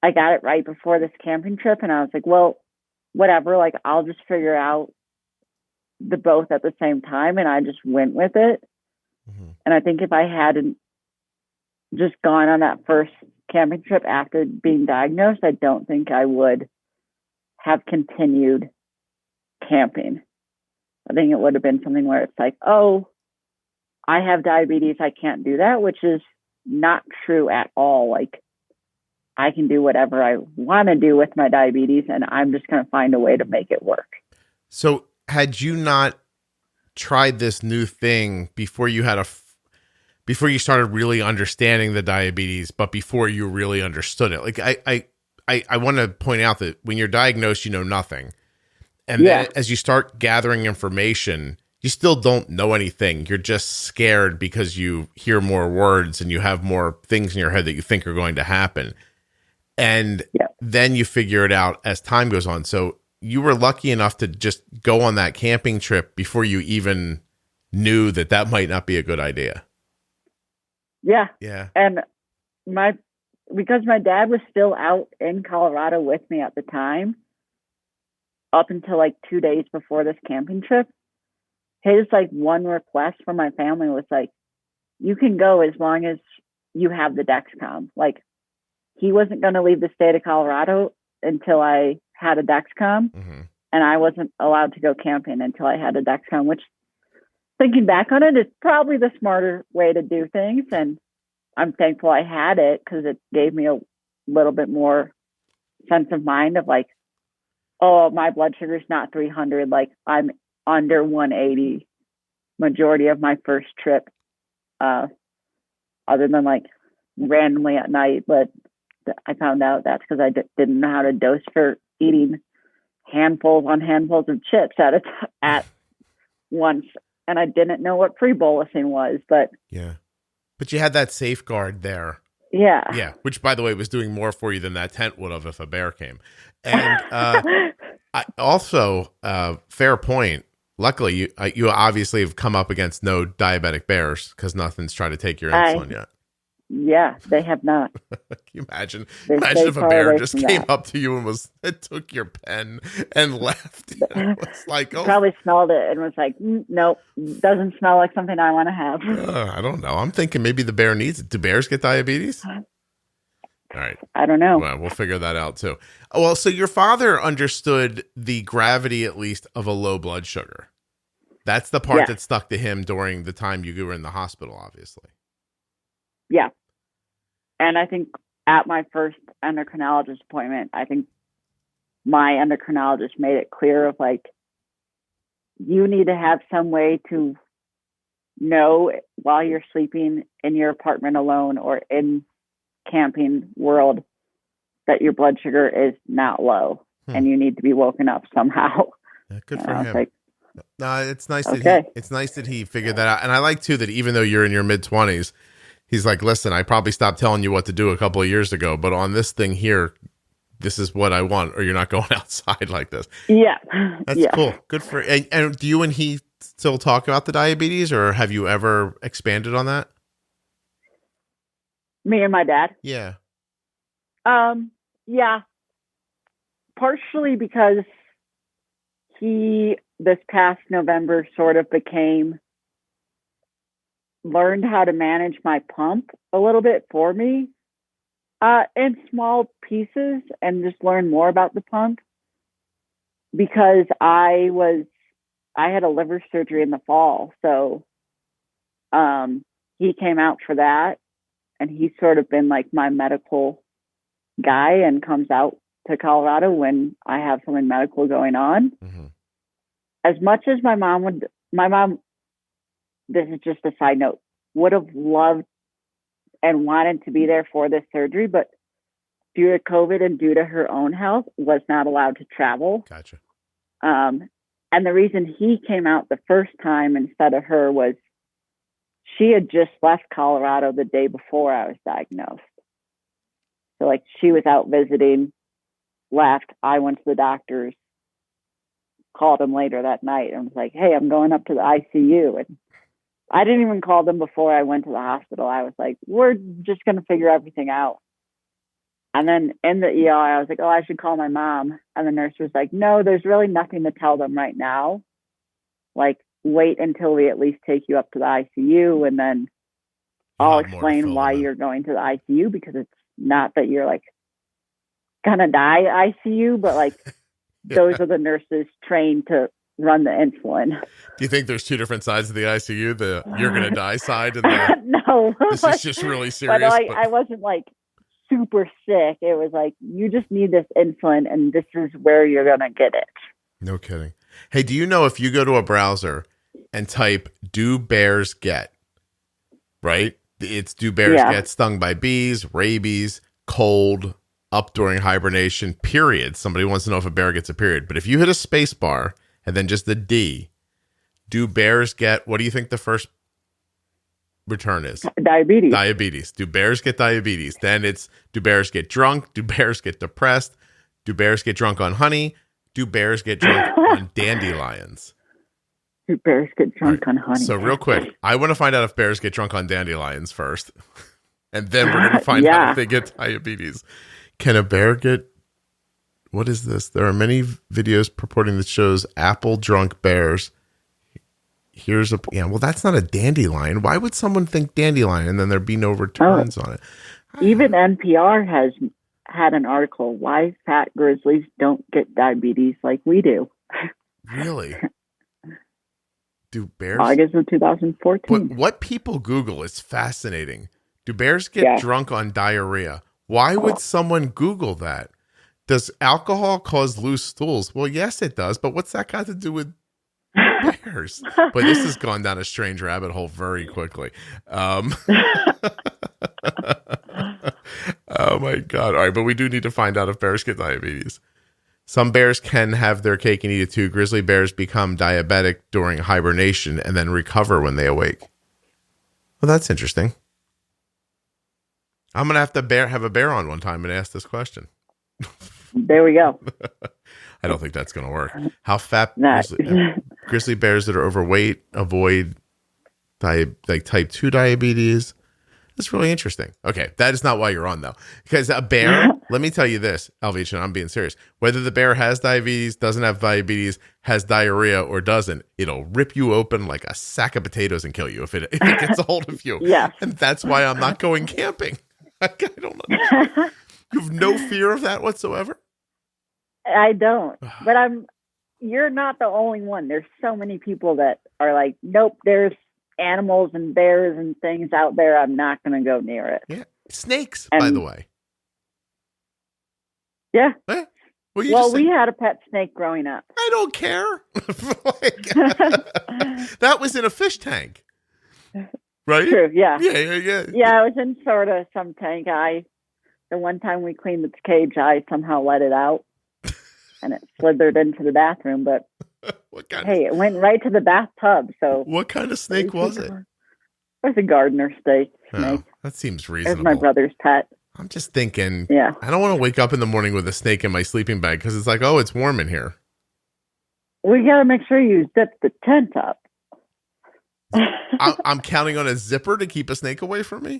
I got it right before this camping trip, and I was like, well, whatever, like I'll just figure out the both at the same time, and I just went with it. And I think if I hadn't just gone on that first camping trip after being diagnosed, I don't think I would have continued camping. I think it would have been something where it's like, oh, I have diabetes, I can't do that, which is not true at all. Like, I can do whatever I want to do with my diabetes, and I'm just going to find a way to make it work. So had you not tried this new thing before you started really understanding the diabetes, but before you really understood it? Like, I want to point out that when you're diagnosed, you know nothing. And then as you start gathering information, you still don't know anything. You're just scared because you hear more words and you have more things in your head that you think are going to happen. And then you figure it out as time goes on. So you were lucky enough to just go on that camping trip before you even knew that might not be a good idea. Yeah. Yeah. And because my dad was still out in Colorado with me at the time, up until like 2 days before this camping trip, his like one request from my family was like, you can go as long as you have the Dexcom. Like, he wasn't going to leave the state of Colorado until I had a Dexcom, and I wasn't allowed to go camping until I had a Dexcom, which, thinking back on it, is probably the smarter way to do things. And I'm thankful I had it because it gave me a little bit more sense of mind of like, oh, my blood sugar's not 300. Like I'm under 180 majority of my first trip, other than like randomly at night. But I found out that's because I didn't know how to dose for eating handfuls on handfuls of chips at once. And I didn't know what pre-bolusing was, but yeah. But you had that safeguard there. Yeah. Yeah. Which, by the way, was doing more for you than that tent would have if a bear came. And I also, fair point. Luckily, you obviously have come up against no diabetic bears because nothing's tried to take your insulin yet. Yeah, they have not. Can you imagine? Imagine if a bear just came up to you and took your pen and left. It was like, probably smelled it and was like, nope, doesn't smell like something I want to have. I don't know. I'm thinking maybe the bear needs it. Do bears get diabetes? All right. I don't know. Well, we'll figure that out too. Well, so your father understood the gravity, at least, of a low blood sugar. That's the part that stuck to him during the time you were in the hospital, obviously. Yeah. And I think at my first endocrinologist appointment, I think my endocrinologist made it clear of like, you need to have some way to know while you're sleeping in your apartment alone or in camping world that your blood sugar is not low and you need to be woken up somehow. Yeah, good for him. Like, no, it's nice that he figured that out. And I like too that even though you're in your mid-20s, he's like, listen, I probably stopped telling you what to do a couple of years ago, but on this thing here, this is what I want, or you're not going outside like this. Yeah. That's cool. Good for, and do you and he still talk about the diabetes, or have you ever expanded on that? Me and my dad? Yeah. Yeah. Partially because he, this past November, sort of learned how to manage my pump a little bit for me in small pieces and just learn more about the pump because I had a liver surgery in the fall. So he came out for that and he's sort of been like my medical guy and comes out to Colorado when I have something medical going on. Mm-hmm. As much as my mom, this is just a side note, would have loved and wanted to be there for this surgery, but due to COVID and due to her own health, was not allowed to travel. Gotcha. And the reason he came out the first time instead of her was she had just left Colorado the day before I was diagnosed. So like she was out visiting, left. I went to the doctor's, called him later that night and was like, hey, I'm going up to the ICU. And I didn't even call them before I went to the hospital. I was like, we're just going to figure everything out. And then in the ER, I was like, oh, I should call my mom. And the nurse was like, no, there's really nothing to tell them right now. Like, wait until we at least take you up to the ICU. And then I'll explain why you're going to the ICU, because it's not that you're like going to die ICU, but like those are the nurses trained to run the insulin. Do you think there's two different sides of the ICU? The you're going to die side and the no, this is just really serious. But like, I wasn't like super sick. It was like, you just need this insulin and this is where you're going to get it. No kidding. Hey, do you know if you go to a browser and type do bears get, right? It's do bears get stung by bees, rabies, cold, up during hibernation, period. Somebody wants to know if a bear gets a period. But if you hit a space bar and then just the D, do bears get, what do you think the first return is? Diabetes. Diabetes. Do bears get diabetes? Then it's, do bears get drunk? Do bears get depressed? Do bears get drunk on honey? Do bears get drunk on dandelions? Do bears get drunk on honey? So real quick, I want to find out if bears get drunk on dandelions first. And then we're going to find out if they get diabetes. Can a bear get, what is this? There are many videos purporting that shows apple drunk bears. Here's a, well, that's not a dandelion. Why would someone think dandelion and then there be no returns on it? Even NPR has had an article, why fat grizzlies don't get diabetes like we do. Really? Do bears? August of 2014. What people Google is fascinating. Do bears get drunk on diarrhea? Why would someone Google that? Does alcohol cause loose stools? Well, yes, it does. But what's that got to do with bears? But this has gone down a strange rabbit hole very quickly. Oh my God. All right. But we do need to find out if bears get diabetes. Some bears can have their cake and eat it too. Grizzly bears become diabetic during hibernation and then recover when they awake. Well, that's interesting. I'm going to have to have a bear on one time and ask this question. There we go. I don't think that's going to work. How fat grizzly bears that are overweight avoid type 2 diabetes? That's really interesting. Okay, that is not why you're on, though. Because a bear, let me tell you this, L.V.H., and I'm being serious. Whether the bear has diabetes, doesn't have diabetes, has diarrhea, or doesn't, it'll rip you open like a sack of potatoes and kill you if it gets a hold of you. Yeah. And that's why I'm not going camping. I don't know. You have no fear of that whatsoever? I don't. But you're not the only one. There's so many people that are like, nope, there's animals and bears and things out there. I'm not going to go near it. Yeah. Snakes, by the way. Yeah. Eh? Well, we had a pet snake growing up. I don't care. That was in a fish tank. Right? True, yeah. Yeah. Yeah, it was in sort of some tank. The one time we cleaned its cage, I somehow let it out. And it slithered into the bathroom, but it went right to the bathtub. So what kind of snake was it? It was a gardener snake. Oh, that seems reasonable. It was my brother's pet. I'm just thinking, I don't want to wake up in the morning with a snake in my sleeping bag because it's like, oh, it's warm in here. We got to make sure you zip the tent up. I'm counting on a zipper to keep a snake away from me?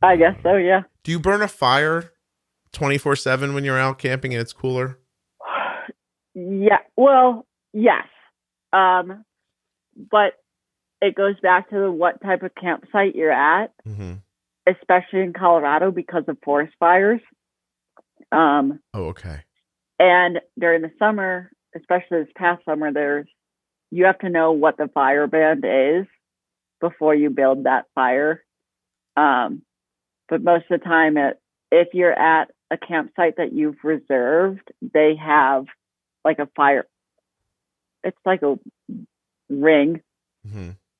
I guess so, yeah. Do you burn a fire 24/7 when you're out camping and it's cooler? Yeah, well, yes. But it goes back to what type of campsite you're at, especially in Colorado because of forest fires. Okay. And during the summer, especially this past summer, you have to know what the fire band is before you build that fire. But most of the time, if you're at a campsite that you've reserved, they have like a fire. It's like a ring,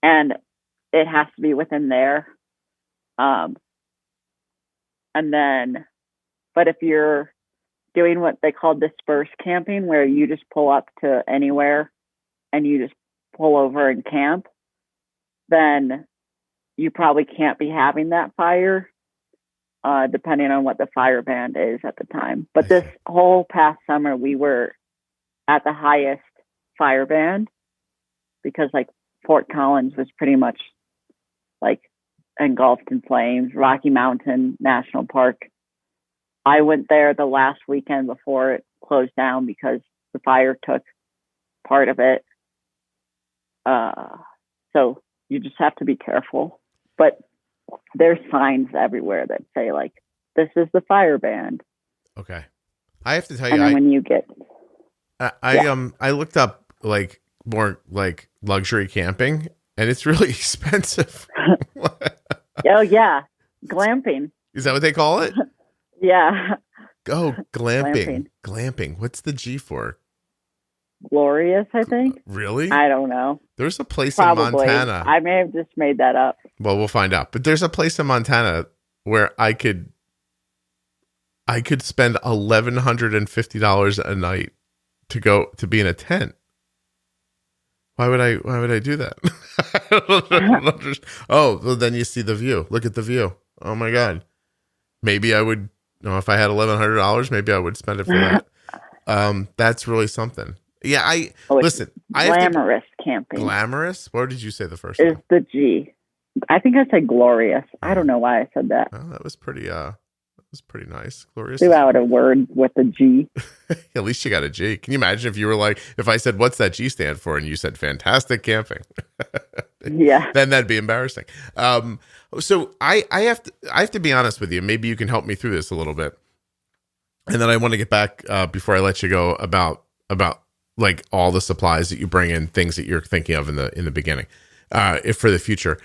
and it has to be within there. And then, but if you're doing what they call dispersed camping, where you just pull up to anywhere and you just pull over and camp, then you probably can't be having that fire, depending on what the fire band is at the time. But this whole past summer, we were at the highest fire band because like Fort Collins was pretty much like engulfed in flames. Rocky Mountain National Park, I went there the last weekend before it closed down because the fire took part of it. So you just have to be careful. But there's signs everywhere that say like, this is the fire band. Okay. I have to tell you, and then when you get, I looked up like more like luxury camping and it's really expensive. Oh yeah. Glamping. Is that what they call it? Yeah. Oh, glamping. What's the G for? Glorious, I think. Really? I don't know. There's a place Probably. in Montana. I may have just made that up. Well, we'll find out. But there's a place in Montana where I could spend $1,150 a night to be in a tent. Why would I do that? Oh, well, then you see the view. Look at the view. Oh my God. Maybe I would, if I had $1,100, maybe I would spend it for that. That's really something. Yeah, listen. Glamorous camping. Glamorous? What did you say the first is time? the G. I think I said glorious. I don't know why I said that. Oh, that was pretty nice. Glorious. Threw out a word with a G. At least you got a G. Can you imagine if you were like, if I said, what's that G stand for? And you said fantastic camping. Yeah. Then that'd be embarrassing. So I have to be honest with you. Maybe you can help me through this a little bit. And then I want to get back before I let you go about like all the supplies that you bring in, things that you're thinking of in the beginning, for the future.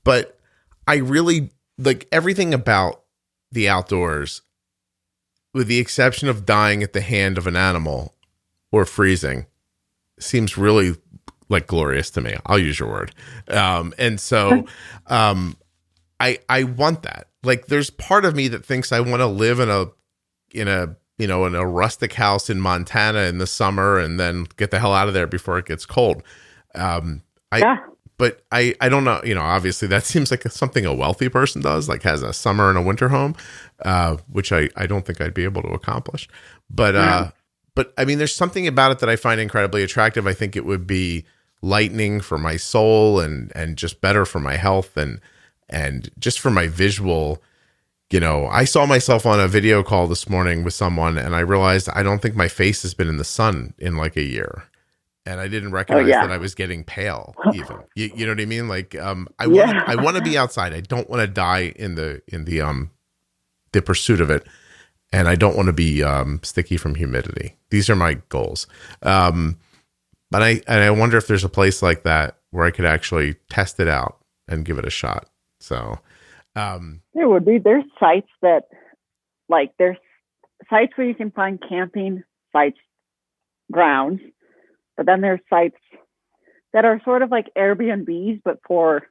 But I really like everything about the outdoors, with the exception of dying at the hand of an animal or freezing, seems really like glorious to me. I'll use your word. And so I want that. Like there's part of me that thinks I want to live in a rustic house in Montana in the summer and then get the hell out of there before it gets cold. But I don't know, obviously that seems like something a wealthy person does, like has a summer and a winter home, which I don't think I'd be able to accomplish. But I mean, there's something about it that I find incredibly attractive. I think it would be lightening for my soul and just better for my health and just for my visual. I saw myself on a video call this morning with someone and I realized I don't think my face has been in the sun in like a year. And I didn't recognize that I was getting pale even. You know what I mean? Like, I want to be outside. I don't want to die in the pursuit of it. And I don't want to be sticky from humidity. These are my goals. But I wonder if there's a place like that where I could actually test it out and give it a shot. So there would be. There's sites that, like, there's sites where you can find camping sites, grounds. But then there's sites that are sort of like Airbnbs, but for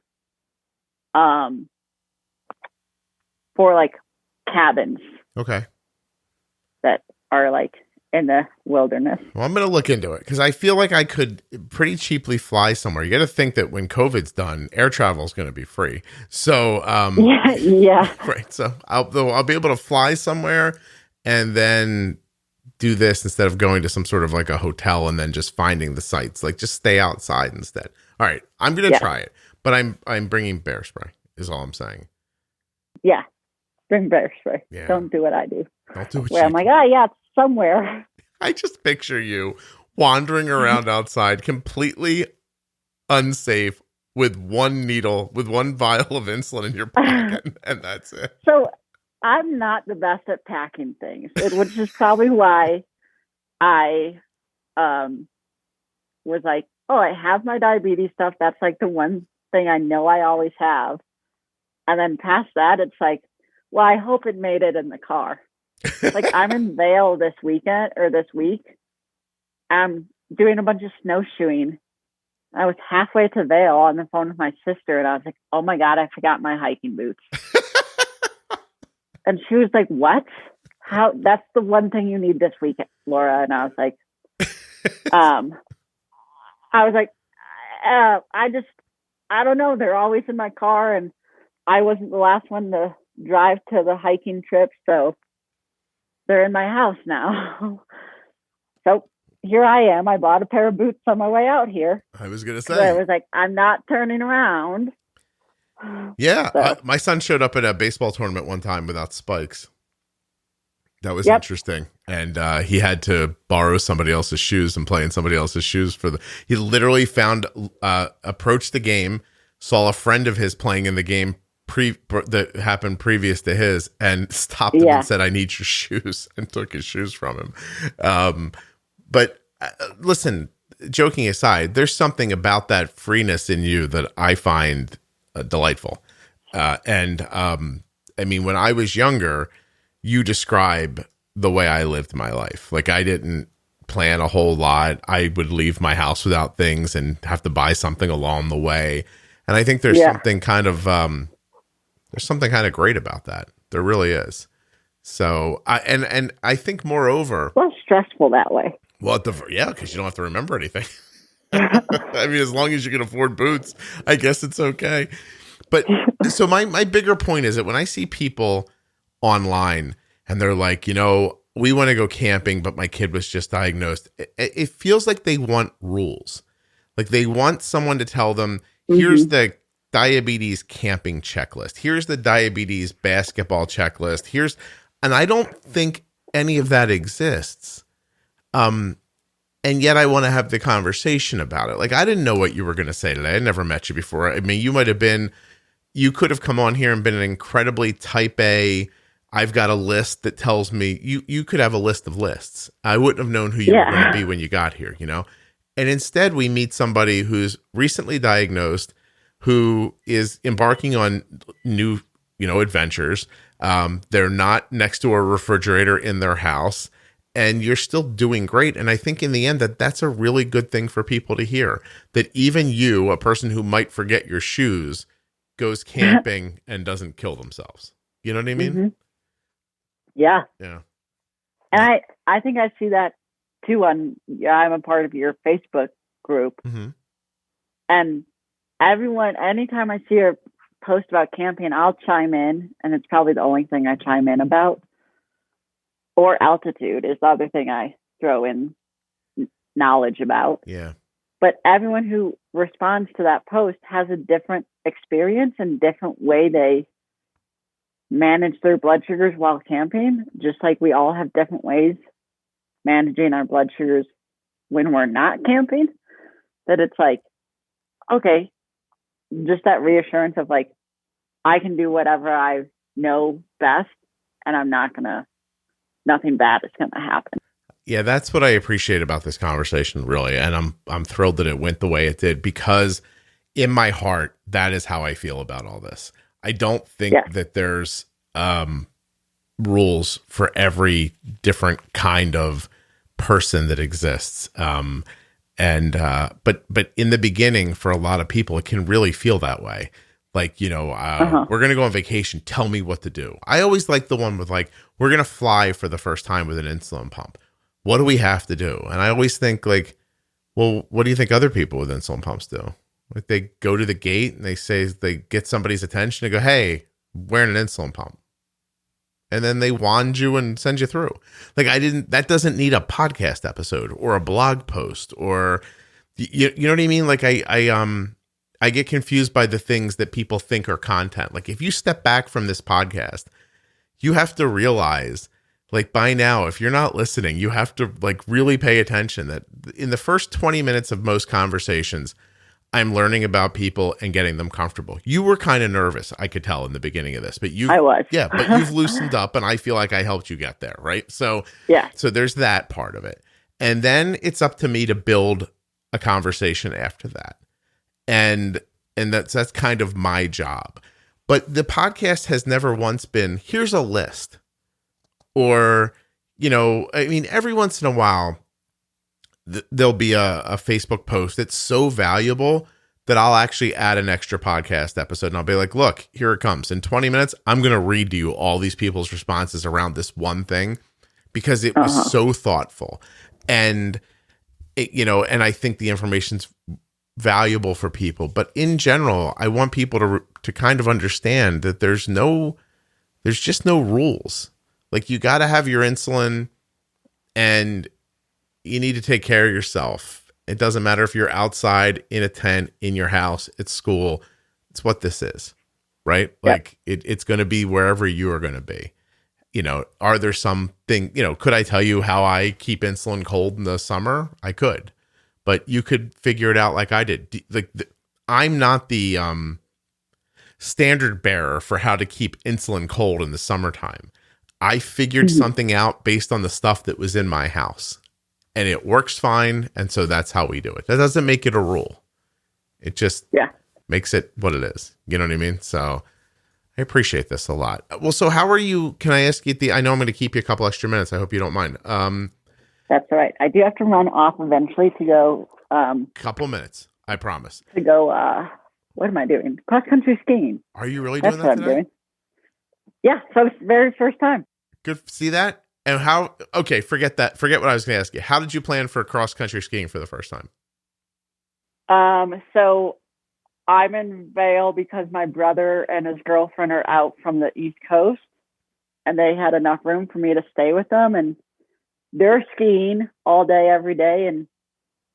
like cabins. Okay. That are like in the wilderness. Well, I'm going to look into it because I feel like I could pretty cheaply fly somewhere. You got to think that when COVID's done, air travel is going to be free. So, yeah. Right. So I'll be able to fly somewhere and then do this instead of going to some sort of like a hotel and then just finding the sites. Like just stay outside instead. All right, I'm gonna try it, but I'm bringing bear spray. Is all I'm saying. Yeah, bring bear spray. Yeah. Don't do what I do. Don't do what I'm like, it's somewhere. I just picture you wandering around outside, completely unsafe, with one needle, with one vial of insulin in your pocket, and that's it. So. I'm not the best at packing things, which is probably why I was like, I have my diabetes stuff. That's like the one thing I know I always have. And then past that, it's like, well, I hope it made it in the car. Like I'm in Vail this week. I'm doing a bunch of snowshoeing. I was halfway to Vail on the phone with my sister, and I was like, oh my God, I forgot my hiking boots. And she was like, what? How? That's the one thing you need this week, Laura. And I was like, I don't know. They're always in my car. And I wasn't the last one to drive to the hiking trip. So they're in my house now. So here I am. I bought a pair of boots on my way out here. I was going to say. I was like, I'm not turning around. Yeah, so. My son showed up at a baseball tournament one time without spikes. That was interesting. And he had to borrow somebody else's shoes and play in somebody else's shoes he literally approached the game, saw a friend of his playing in the game that happened previous to his, and stopped him and said, I need your shoes, and took his shoes from him. But listen, joking aside, there's something about that freeness in you that I find delightful. I mean, when I was younger, you describe the way I lived my life. Like I didn't plan a whole lot. I would leave my house without things and have to buy something along the way. And I think there's something kind of great about that. There really is. So I think moreover, well, stressful that way. Well, because you don't have to remember anything. I mean, as long as you can afford boots, I guess it's okay. But so my bigger point is that when I see people online and they're like, we want to go camping, but my kid was just diagnosed. It feels like they want rules. Like they want someone to tell them, here's the diabetes camping checklist. Here's the diabetes basketball checklist. And I don't think any of that exists. And yet I want to have the conversation about it. Like, I didn't know what you were going to say today. I never met you before. I mean, you could have come on here and been an incredibly type A. I've got a list that tells me you could have a list of lists. I wouldn't have known who you were going to be when you got here, And instead we meet somebody who's recently diagnosed, who is embarking on new adventures. They're not next to a refrigerator in their house, and you're still doing great. And I think in the end that's a really good thing for people to hear, that even you, a person who might forget your shoes, goes camping and doesn't kill themselves. You know what I mean? Mm-hmm. Yeah. Yeah. And I think I see that too I'm a part of your Facebook group. Mm-hmm. And anytime I see a post about camping, I'll chime in, and it's probably the only thing I chime in about. Or altitude is the other thing I throw in knowledge about. Yeah. But everyone who responds to that post has a different experience and different way they manage their blood sugars while camping, just like we all have different ways managing our blood sugars when we're not camping. That it's like, okay, just that reassurance of like, I can do whatever I know best, and nothing bad is gonna happen. Yeah, that's what I appreciate about this conversation, really. And I'm thrilled that it went the way it did, because in my heart, that is how I feel about all this. I don't think that there's rules for every different kind of person that exists. But in the beginning, for a lot of people, it can really feel that way. Like, we're going to go on vacation. Tell me what to do. I always like the one with like, we're going to fly for the first time with an insulin pump. What do we have to do? And I always think like, well, what do you think other people with insulin pumps do? Like they go to the gate and they get somebody's attention and go, hey, wearing an insulin pump. And then they wand you and send you through. Like that doesn't need a podcast episode or a blog post or, you know what I mean? Like I get confused by the things that people think are content. Like if you step back from this podcast, you have to realize, like by now, if you're not listening, you have to like really pay attention that in the first 20 minutes of most conversations, I'm learning about people and getting them comfortable. You were kind of nervous, I could tell in the beginning of this, but I was. Yeah, but you've loosened up and I feel like I helped you get there, right? So there's that part of it. And then it's up to me to build a conversation after that. And that's kind of my job. But the podcast has never once been, here's a list. Or, every once in a while, there'll be a Facebook post that's so valuable that I'll actually add an extra podcast episode. And I'll be like, look, here it comes. In 20 minutes, I'm going to read to you all these people's responses around this one thing because it was so thoughtful. And, and I think the information's valuable for people. But in general, I want people to kind of understand that there's just no rules. Like you got to have your insulin and you need to take care of yourself. It doesn't matter if you're outside, in a tent, in your house, at school. It's what this is, right? Yep. Like it's going to be wherever you are going to be. Are there something, could I tell you how I keep insulin cold in the summer? I could, but you could figure it out like I did. I'm not the standard bearer for how to keep insulin cold in the summertime. I figured something out based on the stuff that was in my house. And it works fine, and so that's how we do it. That doesn't make it a rule. It just makes it what it is. You know what I mean? So I appreciate this a lot. Well, so how are you? Can I ask you I know I'm going to keep you a couple extra minutes. I hope you don't mind. That's all right. I do have to run off eventually to go. Couple minutes, I promise. To go, what am I doing? Cross-country skiing. Are you really doing that today? That's what I'm doing. Yeah, so it's the very first time. Good. See that? And forget that. Forget what I was going to ask you. How did you plan for cross-country skiing for the first time? So I'm in Vail because my brother and his girlfriend are out from the East Coast, and they had enough room for me to stay with them. And they're skiing all day, every day. And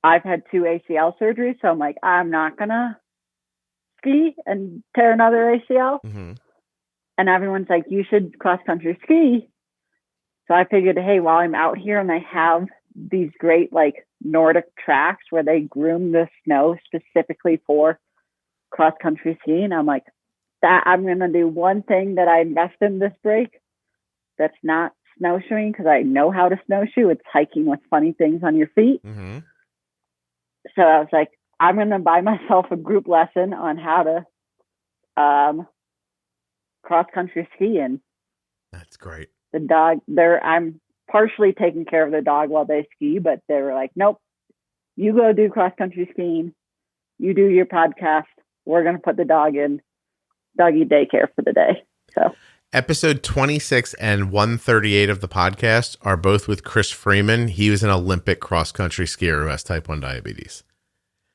I've had 2 ACL surgeries, so I'm like, I'm not going to ski and tear another ACL. Mm-hmm. And everyone's like, you should cross-country ski. So I figured, hey, while I'm out here and they have these great like Nordic tracks where they groom the snow specifically for cross-country skiing, I'm like, that I'm going to do one thing that I invest in this break that's not snowshoeing because I know how to snowshoe. It's hiking with funny things on your feet. Mm-hmm. So I was like, I'm going to buy myself a group lesson on how to cross country skiing. That's great. The dog, I'm partially taking care of the dog while they ski, but they were like, nope, you go do cross country skiing. You do your podcast. We're going to put the dog in doggy daycare for the day. So episode 26 and 138 of the podcast are both with Chris Freeman. He was an Olympic cross country skier who has type 1 diabetes.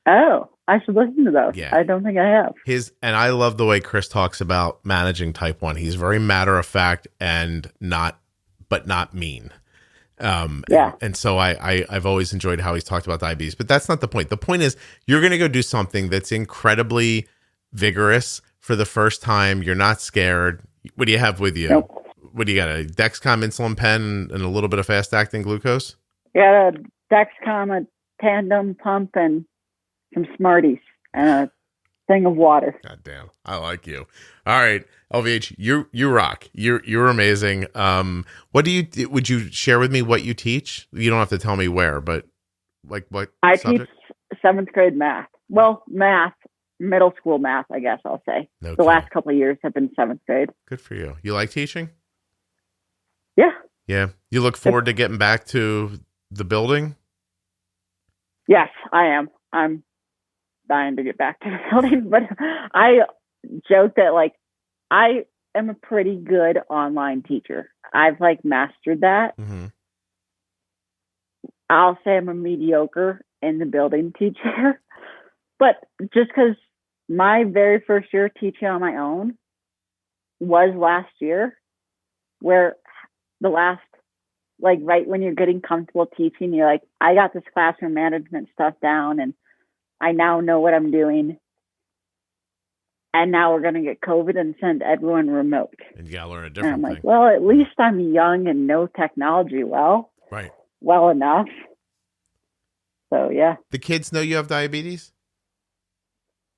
Oh, I should listen to those. Yeah. I don't think I have. And I love the way Chris talks about managing type 1. He's very matter of fact and not mean. And so I've always enjoyed how he's talked about diabetes, but that's not the point. The point is you're going to go do something that's incredibly vigorous for the first time. You're not scared. What do you have with you? Nope. What do you got? A Dexcom insulin pen and a little bit of fast acting glucose? Got a Dexcom, a tandem pump, and some Smarties and a thing of water. God damn. I like you. All right. LVH, you rock. You're amazing. Would you share with me what you teach? You don't have to tell me where, but like what I subject? teach 7th grade math. Well, math, middle school math, I guess I'll say. Okay. The last couple of years have been 7th grade. Good for you. You like teaching? Yeah. Yeah. You look forward to getting back to the building? Yes, I am. I'm dying to get back to the building, but I joke that like I am a pretty good online teacher. I've like mastered that. Mm-hmm. I'll say I'm a mediocre in the building teacher, but just because my very first year teaching on my own was last year, where the last, like right when you're getting comfortable teaching, you're like, I got this classroom management stuff down and I now know what I'm doing. And now we're going to get COVID and send everyone remote. And you got to learn a And different I'm thing. like, well, at least I'm young and know technology well enough. So, yeah. The kids know you have diabetes?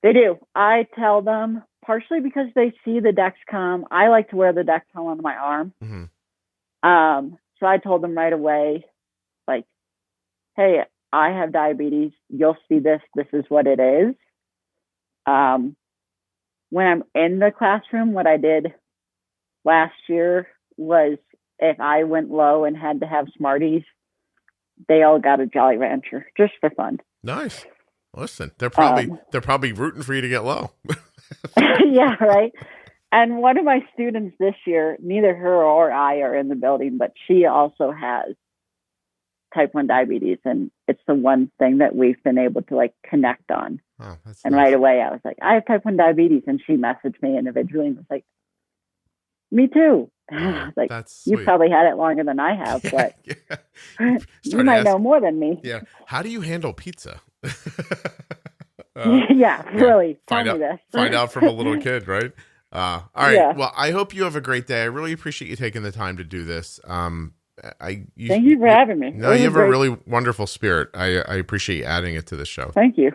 They do. I tell them partially because they see the Dexcom. I like to wear the Dexcom on my arm. Mm-hmm. So I told them right away, like, hey, I have diabetes. You'll see this. This is what it is. When I'm in the classroom, what I did last year was if I went low and had to have Smarties, they all got a Jolly Rancher just for fun. Nice. Listen, they're probably rooting for you to get low. Yeah, right. And one of my students this year, neither her or I are in the building, but she also has type 1 diabetes. And it's the one thing that we've been able to like connect on. Oh, that's and nice. right away, I was like, I have type 1 diabetes. And she messaged me individually and was like, me too. I was like, That's you sweet. probably had it longer than I have, but Yeah. you might know more than me. Yeah. How do you handle pizza? Yeah, really. Tell me this. Find out from a little kid, right? All right. Yeah. Well, I hope you have a great day. I really appreciate you taking the time to do this. Thank you for having me. No, you have a really wonderful spirit. I appreciate you adding it to the show. Thank you.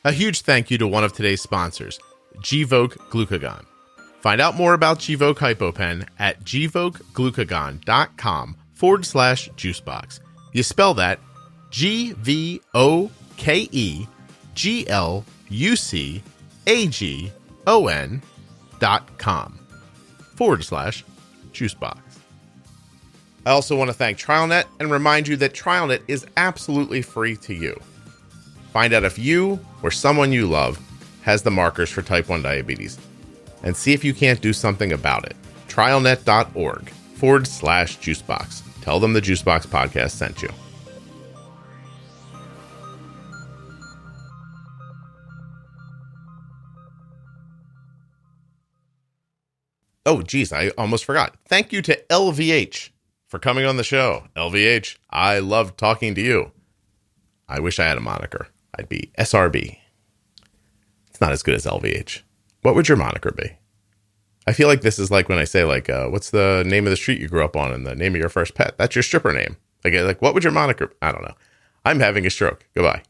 A huge thank you to one of today's sponsors, Gvoke Glucagon. Find out more about Gvoke HypoPen at gvokeglucagon.com/juicebox. You spell that GVOKEGLUCAGON.com/juicebox. I also want to thank TrialNet and remind you that TrialNet is absolutely free to you. Find out if you or someone you love has the markers for type 1 diabetes and see if you can't do something about it. TrialNet.org/juicebox. Tell them the Juicebox Podcast sent you. Oh, geez, I almost forgot. Thank you to L.V.H. for coming on the show. L.V.H., I love talking to you. I wish I had a moniker. I'd be SRB. It's not as good as L.V.H. What would your moniker be? I feel like this is like when I say, like, what's the name of the street you grew up on and the name of your first pet? That's your stripper name. Like, what would your moniker? I don't know. I'm having a stroke. Goodbye.